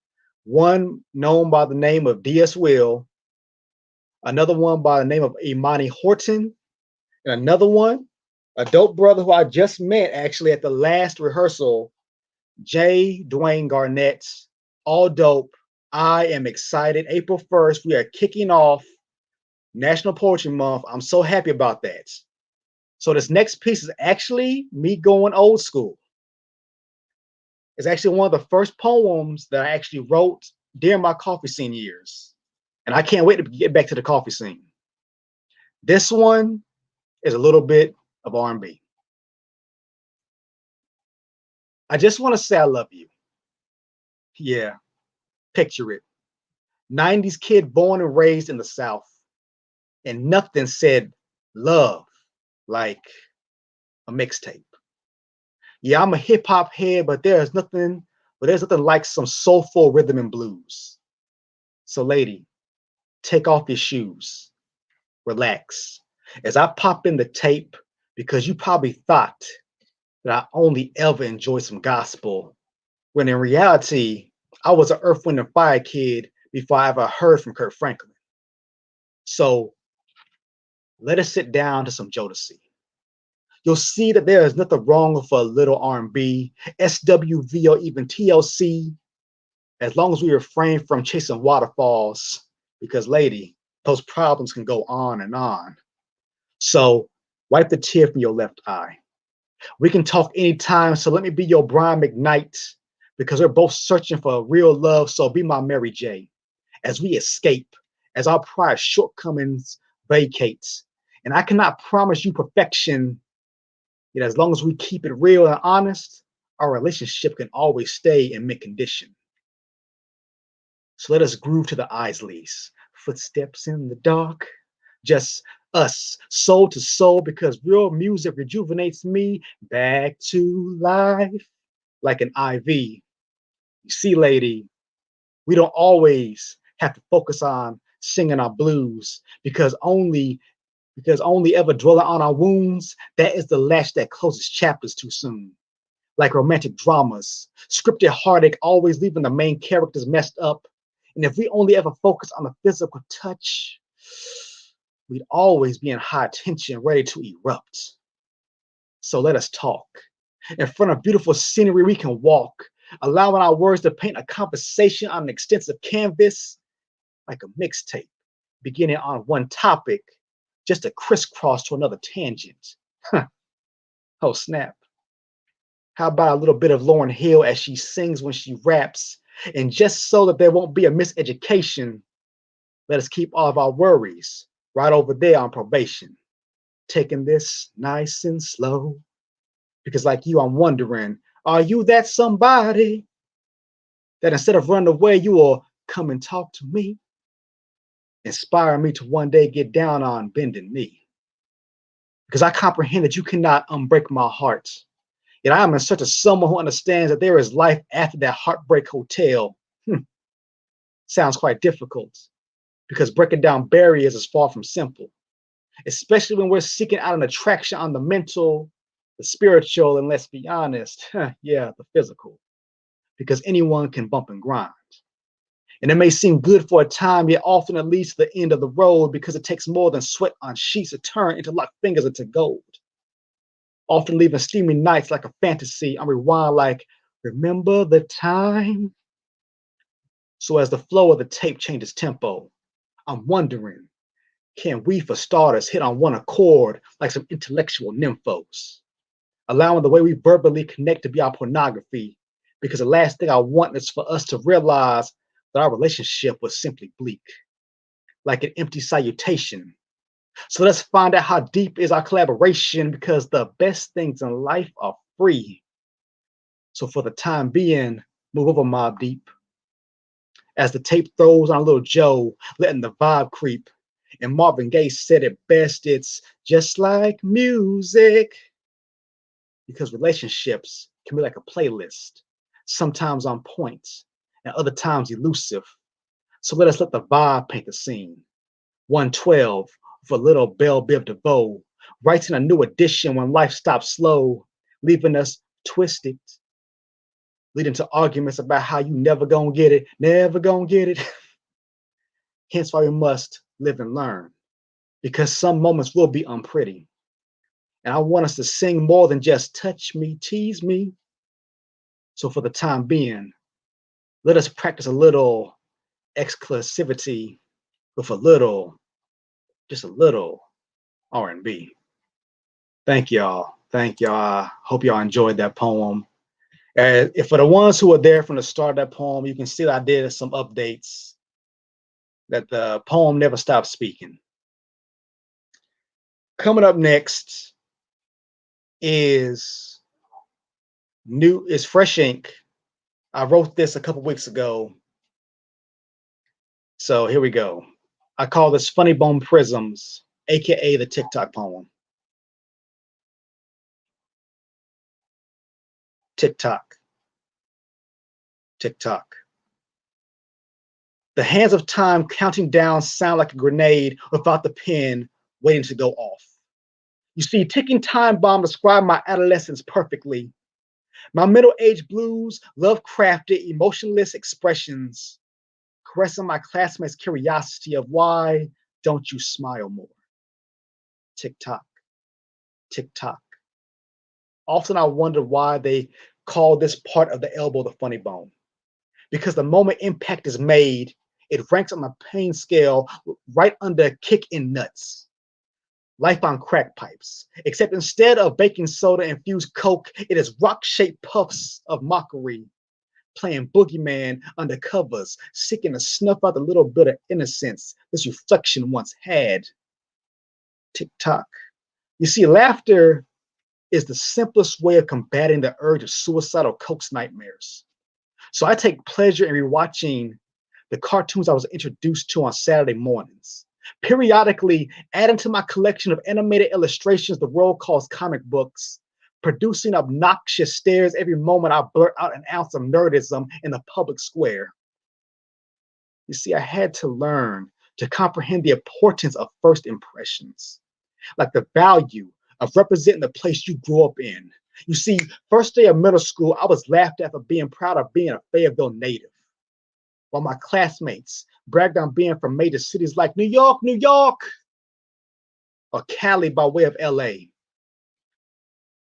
one known by the name of D.S. Will, another one by the name of Imani Horton, and another one, a dope brother who I just met actually at the last rehearsal, J. Dwayne Garnett. All dope. I am excited. April 1st, we are kicking off National Poetry Month. I'm so happy about that. So this next piece is actually me going old school. It's actually one of the first poems that I actually wrote during my coffee scene years. And I can't wait to get back to the coffee scene. This one is a little bit of R&B. I just want to say I love you. Yeah, picture it. 90s kid born and raised in the South. And nothing said love like a mixtape. Yeah, I'm a hip hop head, but there's nothing like some soulful rhythm and blues. So lady, take off your shoes. Relax. As I pop in the tape, because you probably thought that I only ever enjoyed some gospel, when in reality, I was an Earth, Wind, and Fire kid before I ever heard from Kurt Franklin. So let us sit down to some Jodeci. You'll see that there is nothing wrong with a little R&B, SWV, or even TLC, as long as we refrain from chasing waterfalls, because lady, those problems can go on and on. So wipe the tear from your left eye. We can talk anytime, so let me be your Brian McKnight, because we're both searching for real love, so be my Mary J. As we escape, as our prior shortcomings vacate. And I cannot promise you perfection, yet as long as we keep it real and honest, our relationship can always stay in mint condition. So let us groove to the Isleys. Footsteps in the dark, just us, soul to soul, because real music rejuvenates me back to life like an IV. You see, lady, we don't always have to focus on singing our blues, because only ever dwelling on our wounds, that is the latch that closes chapters too soon. Like romantic dramas, scripted heartache always leaving the main characters messed up. And if we only ever focus on the physical touch, we'd always be in high tension, ready to erupt. So let us talk. In front of beautiful scenery, we can walk, allowing our words to paint a conversation on an extensive canvas, like a mixtape, beginning on one topic, just to crisscross to another tangent. Oh, snap. How about a little bit of Lauryn Hill as she sings when she raps? And just so that there won't be a miseducation, let us keep all of our worries right over there on probation. Taking this nice and slow. Because like you, I'm wondering, are you that somebody that instead of running away, you will come and talk to me, inspire me to one day get down on bending knee? Because I comprehend that you cannot unbreak my heart. Yet I am in search of someone who understands that there is life after that heartbreak hotel. Sounds quite difficult because breaking down barriers is far from simple, especially when we're seeking out an attraction on the mental, the spiritual, and let's be honest, yeah, the physical, because anyone can bump and grind. And it may seem good for a time, yet often it leads to the end of the road because it takes more than sweat on sheets to turn interlocked fingers into gold. Often leaving steaming nights like a fantasy on rewind like, remember the time? So as the flow of the tape changes tempo, I'm wondering, can we, for starters, hit on one accord like some intellectual nymphos, allowing the way we verbally connect to be our pornography? Because the last thing I want is for us to realize that our relationship was simply bleak, like an empty salutation. So let's find out how deep is our collaboration, because the best things in life are free. So for the time being, move over, Mob Deep. As the tape throws on Little Joe, letting the vibe creep. And Marvin Gaye said it best, it's just like music. Because relationships can be like a playlist, sometimes on point, and other times elusive. So let us let the vibe paint the scene. 112 for little Belle Biv DeVoe, writing a new edition when life stops slow, leaving us twisted, leading to arguments about how you never gonna get it, never gonna get it. Hence why we must live and learn, because some moments will be unpretty. And I want us to sing more than just touch me, tease me. So for the time being, let us practice a little exclusivity with a little, just a little R&B. Thank y'all. Thank y'all. I hope y'all enjoyed that poem. And if for the ones who were there from the start of that poem, you can see that I did some updates, that the poem never stopped speaking. Coming up next is fresh ink. I wrote this a couple weeks ago. So here we go. I call this Funny Bone Prisms, aka the TikTok poem. TikTok. TikTok. The hands of time counting down sound like a grenade without the pen waiting to go off. You see, ticking time bomb described my adolescence perfectly. My middle-aged blues, love-crafted, emotionless expressions, caressing my classmates' curiosity of why don't you smile more? Tick-tock, tick-tock. Often I wonder why they call this part of the elbow the funny bone. Because the moment impact is made, it ranks on the pain scale right under kick in nuts. Life on crack pipes, except instead of baking soda infused Coke, it is rock-shaped puffs of mockery, playing boogeyman under covers, seeking to snuff out the little bit of innocence this reflection once had. Tick-tock. You see, laughter is the simplest way of combating the urge of suicidal Coke's nightmares. So I take pleasure in rewatching the cartoons I was introduced to on Saturday mornings, periodically adding to my collection of animated illustrations the world calls comic books, producing obnoxious stares every moment I blurt out an ounce of nerdism in the public square. You see, I had to learn to comprehend the importance of first impressions, like the value of representing the place you grew up in. You see, first day of middle school, I was laughed at for being proud of being a Fayetteville native, while my classmates bragged on being from major cities like New York, New York, or Cali by way of LA.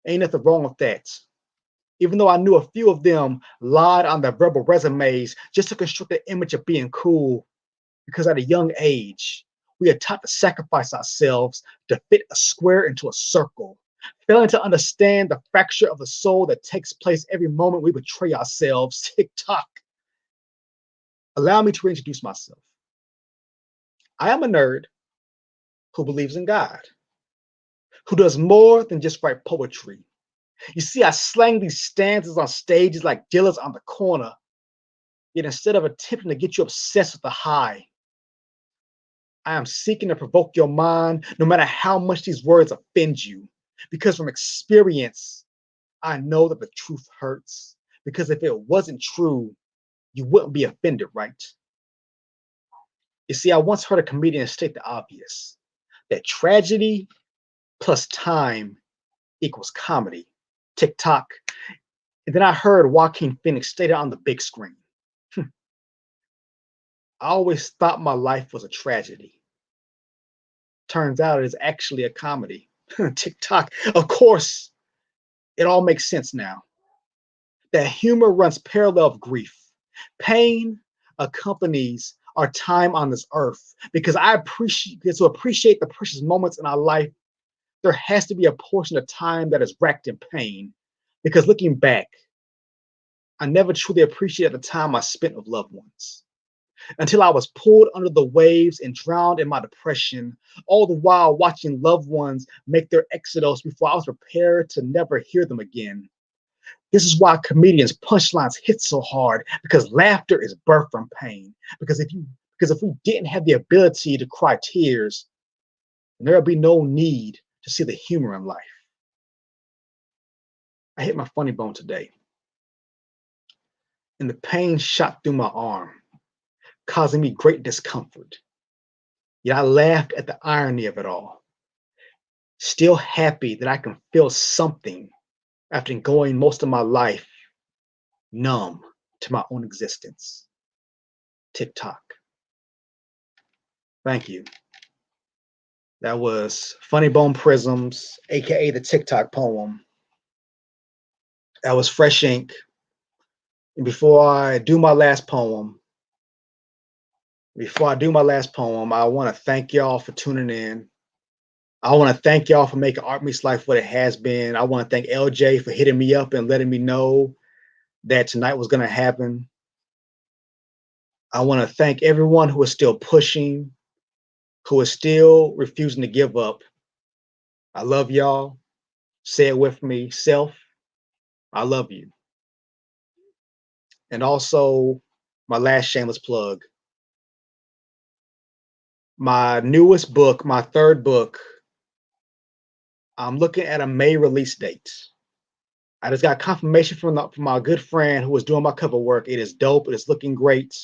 Ain't nothing wrong with that. Even though I knew a few of them lied on their verbal resumes just to construct the image of being cool, because at a young age, we are taught to sacrifice ourselves to fit a square into a circle, failing to understand the fracture of the soul that takes place every moment we betray ourselves. Tick-tock. Allow me to reintroduce myself. I am a nerd who believes in God, who does more than just write poetry, You see, I slang these stanzas on stages like dealers on the corner. Yet instead of attempting to get you obsessed with the high, I am seeking to provoke your mind, no matter how much these words offend you. Because from experience, I know that the truth hurts. Because if it wasn't true, you wouldn't be offended, right? You see, I once heard a comedian state the obvious, that tragedy plus time equals comedy. TikTok. And then I heard Joaquin Phoenix state it on the big screen. I always thought my life was a tragedy. Turns out it is actually a comedy. TikTok. Of course, it all makes sense now. That humor runs parallel of grief. Pain accompanies our time on this earth because to appreciate the precious moments in our life, there has to be a portion of time that is racked in pain. Because looking back, I never truly appreciated the time I spent with loved ones until I was pulled under the waves and drowned in my depression, all the while watching loved ones make their exodus before I was prepared to never hear them again. This is why comedians' punchlines hit so hard, because laughter is birthed from pain. Because if we didn't have the ability to cry tears, then there would be no need to see the humor in life. I hit my funny bone today, and the pain shot through my arm, causing me great discomfort. Yet I laughed at the irony of it all, still happy that I can feel something after going most of my life numb to my own existence. TikTok. Thank you. That was Funny Bone Prisms, aka the TikTok poem. That was Fresh Ink. And before I do my last poem, I want to thank y'all for tuning in. I want to thank y'all for making Art Meets Life what it has been. I want to thank LJ for hitting me up and letting me know that tonight was going to happen. I want to thank everyone who is still pushing, who is still refusing to give up. I love y'all. Say it with me. Self, I love you. And also, my last shameless plug. My newest book, my third book, I'm looking at a May release date. I just got confirmation from my good friend who was doing my cover work. It is dope. It is looking great.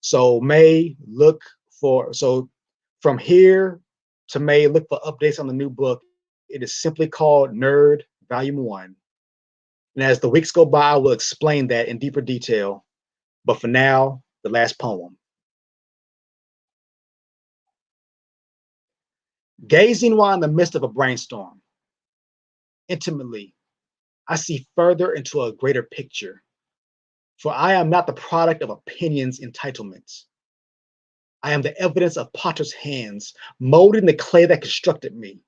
So from here to May, look for updates on the new book. It is simply called Nerd Volume 1. And as the weeks go by, I will explain that in deeper detail. But for now, the last poem. Gazing while in the midst of a brainstorm, intimately, I see further into a greater picture. For I am not the product of opinions' entitlements. I am the evidence of potter's hands, molding the clay that constructed me.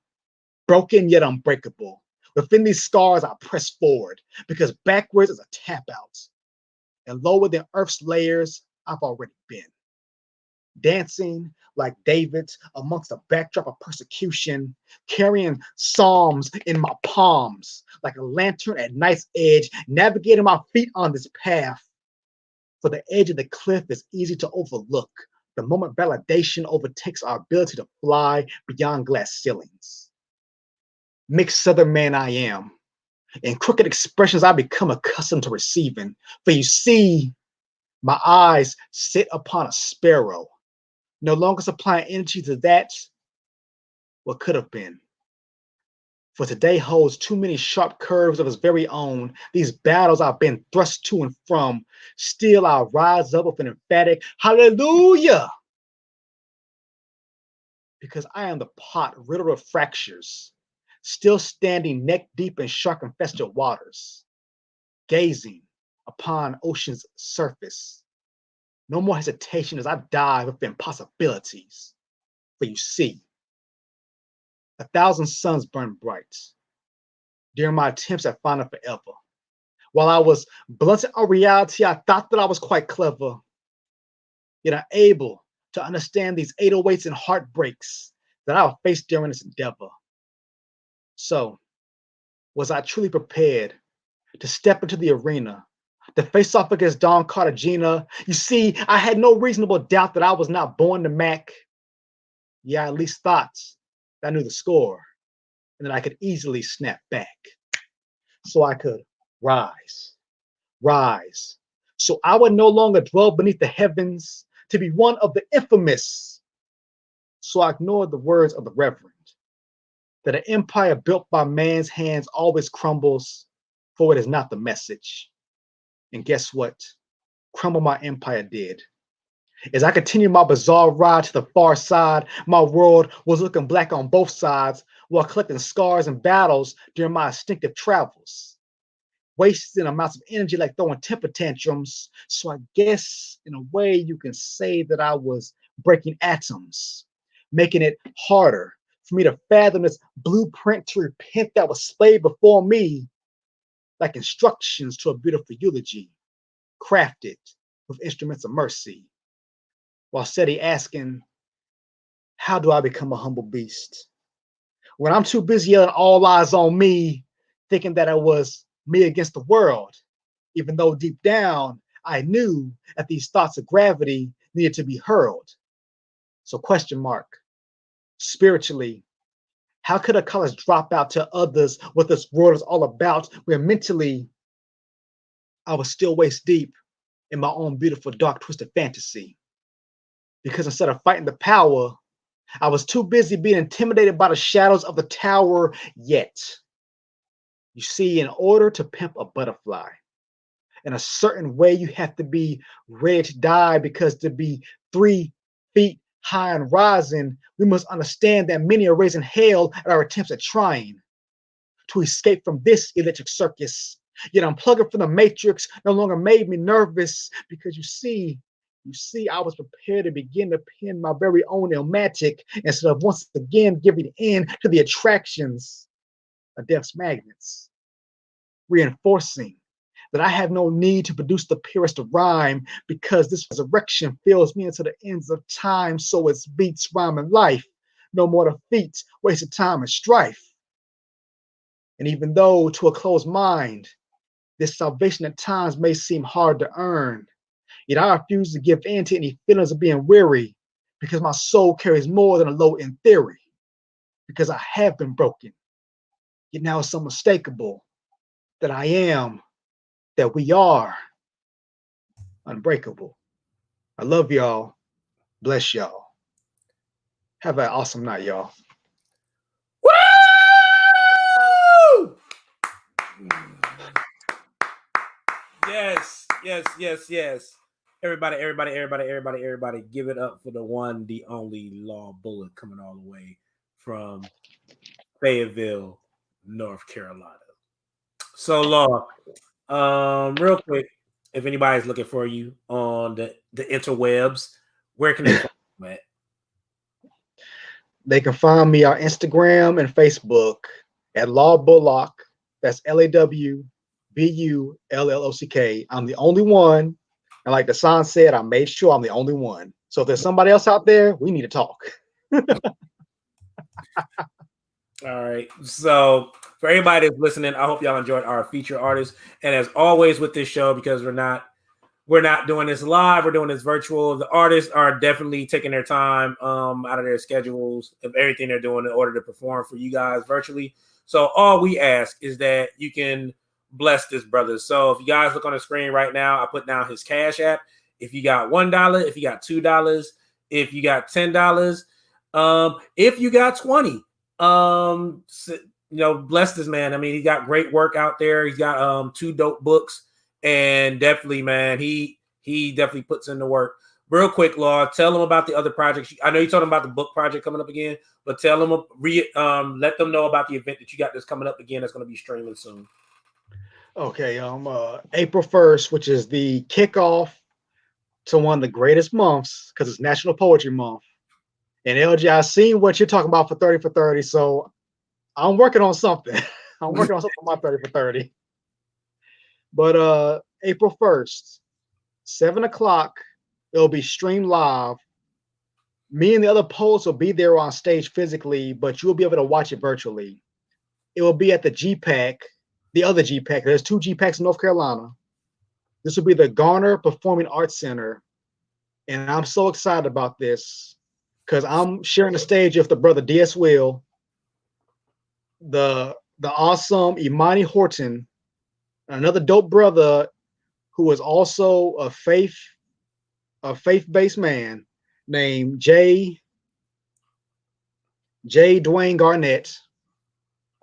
Broken yet unbreakable. Within these scars, I press forward, because backwards is a tap out. And lower than earth's layers, I've already been. Dancing like David amongst a backdrop of persecution, carrying psalms in my palms, like a lantern at night's edge, navigating my feet on this path. For the edge of the cliff is easy to overlook, the moment validation overtakes our ability to fly beyond glass ceilings. Mixed Southern man I am. In crooked expressions I become accustomed to receiving. For you see, my eyes sit upon a sparrow, no longer supplying energy to that what could have been. For today holds too many sharp curves of its very own. These battles I've been thrust to and from. Still I'll rise up with an emphatic hallelujah. Because I am the pot riddled with fractures, still standing neck deep in shark-infested waters, gazing upon ocean's surface. No more hesitation as I dive with impossibilities. For you see, 1,000 suns burn bright during my attempts at finding forever. While I was blunted on reality, I thought that I was quite clever, yet I'm able to understand these 808s and heartbreaks that I will face during this endeavor. So, Was I truly prepared to step into the arena, to face off against Don Cartagena? You see, I had no reasonable doubt that I was not born to Mac. Yeah, I at least thought that I knew the score and that I could easily snap back. So I could rise. So I would no longer dwell beneath the heavens to be one of the infamous. So I ignored the words of the Reverend, that an empire built by man's hands always crumbles, for it is not the message. And guess what? Crumble my empire did. As I continued my bizarre ride to the far side, my world was looking black on both sides while collecting scars and battles during my instinctive travels. Wasting amounts of energy like throwing temper tantrums. So I guess in a way you can say that I was breaking atoms, making it harder for me to fathom this blueprint to repent that was splayed before me, like instructions to a beautiful eulogy, crafted with instruments of mercy, while steady asking, how do I become a humble beast? When I'm too busy yelling all eyes on me, thinking that it was me against the world, even though deep down I knew that these thoughts of gravity needed to be hurled. So question mark, spiritually, how could a college dropout tell others what this world is all about when mentally I was still waist deep in my own beautiful, dark, twisted fantasy? Because instead of fighting the power, I was too busy being intimidated by the shadows of the tower yet. You see, in order to pimp a butterfly, in a certain way, you have to be ready to die, because to be 3 feet high and rising, we must understand that many are raising hell at our attempts at trying to escape from this electric circus. Yet unplugging from the matrix no longer made me nervous, because you see, I was prepared to begin to pen my very own Illmatic instead of once again giving in to the attractions of death's magnets, reinforcing that I have no need to produce the purest of rhyme, because this resurrection fills me into the ends of time, so it's beats, rhyme, and life. No more defeats, wasted time, and strife. And even though to a closed mind, this salvation at times may seem hard to earn, yet I refuse to give in to any feelings of being weary, because my soul carries more than a load in theory, because I have been broken. Yet now it's unmistakable that I am, that we are unbreakable. I love y'all. Bless y'all. Have an awesome night, y'all. Woo! Yes. Everybody, give it up for the one, the only Law Bullock, coming all the way from Fayetteville, North Carolina. So, Law, real quick, if anybody's looking for you on the interwebs, where can they find you at? They can find me on Instagram and Facebook at Law Bullock. That's LAWBULLOCK. I'm the only one. And like the sign said, I made sure I'm the only one. So if there's somebody else out there, we need to talk. All right. So for everybody that's listening, I hope y'all enjoyed our feature artists. And as always with this show, because we're not doing this live, we're doing this virtual, the artists are definitely taking their time out of their schedules of everything they're doing in order to perform for you guys virtually. So all we ask is that you can bless this brother. So if you guys look on the screen right now, I put down his Cash App. If you got $1, if you got $2, if you got $10, if you got 20, bless this man. I mean, he got great work out there. He's got 2 dope books, and definitely, man, he definitely puts in the work. Real quick, Law, tell them about the other projects. I know you're talking about the book project coming up again, but tell them, let them know about the event that you got that's coming up again that's going to be streaming soon. Okay, April 1st, which is the kickoff to one of the greatest months, because it's National Poetry Month. And LG, I've seen what you're talking about for 30 for 30, so I'm working on something. I'm working on something for my 30 for 30. But April 1st, 7 o'clock, it'll be streamed live. Me and the other poets will be there on stage physically, but you'll be able to watch it virtually. It will be at the GPAC, the other GPAC. There's 2 GPACs in North Carolina. This will be the Garner Performing Arts Center. And I'm so excited about this because I'm sharing the stage with the brother DS Will, the awesome Imani Horton, another dope brother who is also a faith-based man named J. Dwayne Garnett.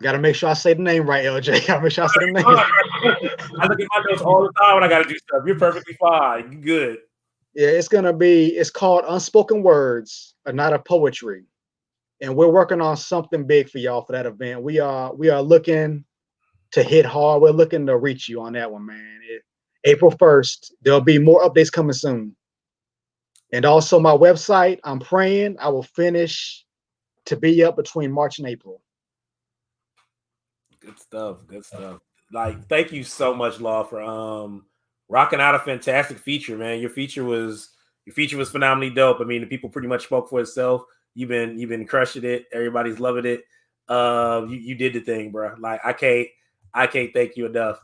Gotta make sure I say the name right, LJ. Gotta make sure I say the name. I look at my notes all the time when I gotta do stuff. You're perfectly fine. You good. Yeah, it's called Unspoken Words, a Night of Poetry. And we're working on something big for y'all for that event. We are looking to hit hard. We're looking to reach you on that one, man. April 1st. There'll be more updates coming soon. And also my website, I'm praying I will finish to be up between March and April. Good stuff. Good stuff. Like, thank you so much, Law, for rocking out a fantastic feature, man. Your feature was phenomenally dope. I mean, the people pretty much spoke for itself. You've been crushing it. Everybody's loving it. You did the thing, bro. Like, I can't thank you enough.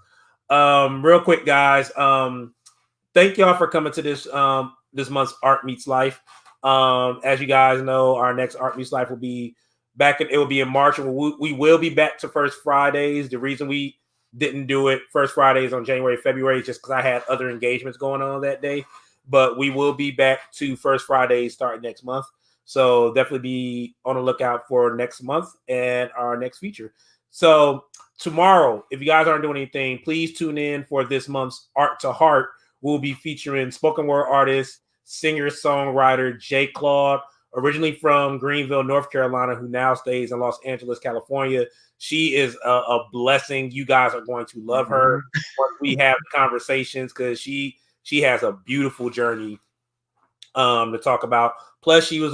Real quick, guys. Thank y'all for coming to this month's Art Meets Life. As you guys know, our next Art Meets Life will be it will be in March, and we will be back to First Fridays. The reason we didn't do it First Fridays on January, February, just because I had other engagements going on that day. But we will be back to First Fridays starting next month. So definitely be on the lookout for next month and our next feature. So tomorrow, if you guys aren't doing anything, please tune in for this month's Art to Heart. We'll be featuring spoken word artist, singer-songwriter J. Claude, originally from Greenville, North Carolina, who now stays in Los Angeles, California. She is a blessing. You guys are going to love her once we have conversations, because she has a beautiful journey to talk about. Plus, she was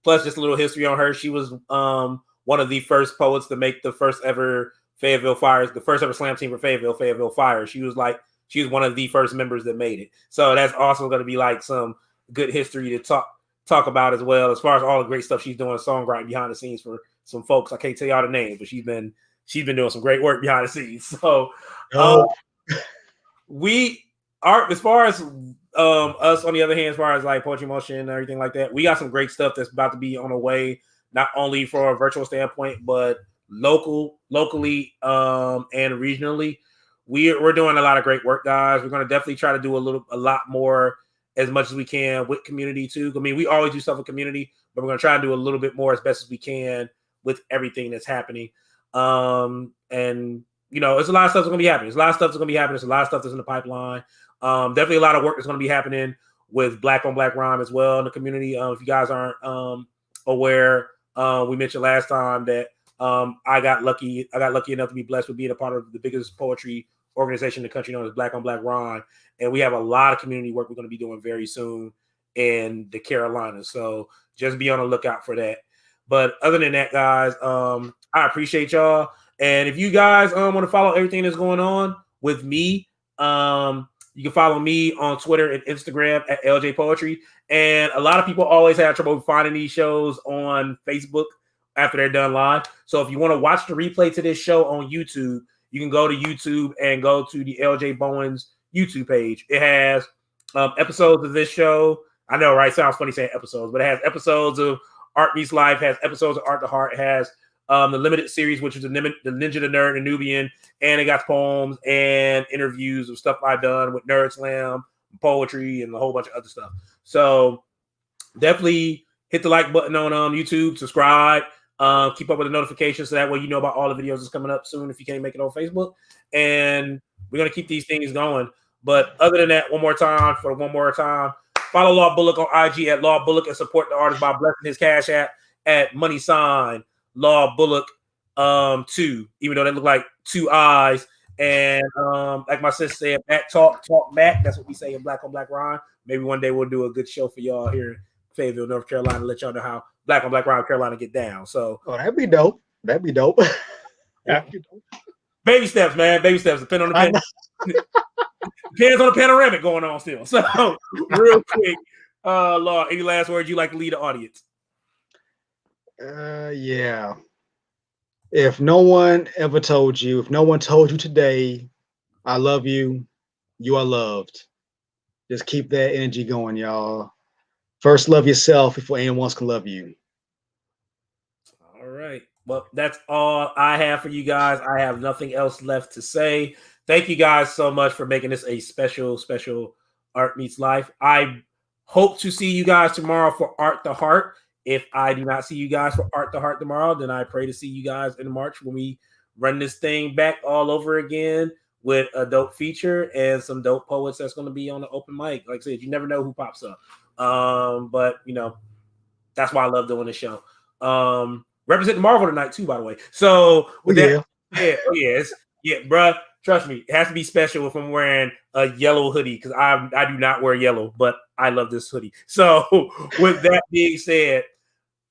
plus just a little history on her. She was one of the first poets to make the first ever Fayetteville Fires, the first ever slam team for Fayetteville Fire. She was one of the first members that made it. So that's also going to be like some good history to talk about as well, as far as all the great stuff she's doing songwriting behind the scenes for some folks. I can't tell y'all the name, but she's been doing some great work behind the scenes. So we are, as far as us on the other hand, as far as like Poetry Motion and everything like that, we got some great stuff that's about to be on the way, not only from a virtual standpoint, but locally and regionally. We're doing a lot of great work, guys. We're going to definitely try to do a lot more, as much as we can, with community too. I mean, we always do stuff with community, but we're going to try and do a little bit more as best as we can with everything that's happening. And you know, it's a lot of stuff that's going to be happening. There's a lot of stuff that's in the pipeline. Definitely a lot of work that's going to be happening with Black on Black Rhyme as well in the community. If you guys aren't aware, we mentioned last time that I got lucky enough to be blessed with being a part of the biggest poetry organization in the country, known as Black on Black Rhyme. And we have a lot of community work we're going to be doing very soon in the Carolinas. So just be on the lookout for that. But other than that, guys, I appreciate y'all. And if you guys want to follow everything that's going on with me, you can follow me on Twitter and Instagram at LJ Poetry. And a lot of people always have trouble finding these shows on Facebook after they're done live. So if you want to watch the replay to this show on YouTube, you can go to YouTube and go to the LJ Bowens YouTube page. It has episodes of this show. I know, right? Sounds funny saying episodes, but it has episodes of Art Meets Life, has episodes of Art to Heart, it has the limited series, which is the Ninja, the Nerd, and Nubian, and it got poems and interviews of stuff I've done with Nerd Slam, poetry, and a whole bunch of other stuff. So definitely hit the like button on YouTube, subscribe, keep up with the notifications, so that way you know about all the videos that's coming up soon if you can't make it on Facebook. And we're going to keep these things going. But other than that, one more time, follow Law Bullock on IG at Law Bullock and support the artist by blessing his Cash App at # Law Bullock 2, even though they look like two eyes. And like my sister said, back talk back. That's what we say in Black on Black Rhyme. Maybe one day we'll do a good show for y'all here in Fayetteville, North Carolina, let y'all know how Black on Black Rhyme Carolina get down. So that'd be dope. That'd be dope. Baby steps, man. Baby steps. Depends on the panoramic going on still. So real quick, Law, any last words you'd like to lead the audience? Yeah. If no one ever told you, if no one told you today, I love you, you are loved. Just keep that energy going, y'all. First, love yourself before anyone else can love you. All right. Well, that's all I have for you guys. I have nothing else left to say. Thank you guys so much for making this a special, special Art Meets Life. I hope to see you guys tomorrow for Art to Heart. If I do not see you guys for Art to Heart tomorrow, then I pray to see you guys in March when we run this thing back all over again with a dope feature and some dope poets that's going to be on the open mic. Like I said, you never know who pops up. But you know, that's why I love doing this show. Representing Marvel tonight too, by the way. So with that, bruh, trust me, it has to be special if I'm wearing a yellow hoodie because I do not wear yellow, but I love this hoodie. So with that being said,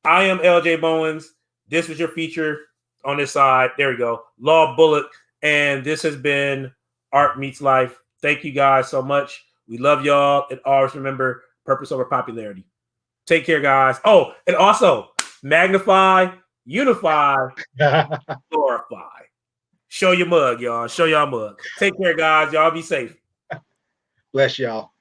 I am LJ Bowens. This was your feature on this side. There we go. Law Bullock. And this has been Art Meets Life. Thank you guys so much. We love y'all. And always remember purpose over popularity. Take care, guys. Oh, and also magnify, unify, glorify. Show your mug, y'all. Show y'all mug. Take care, guys. Y'all be safe. Bless y'all.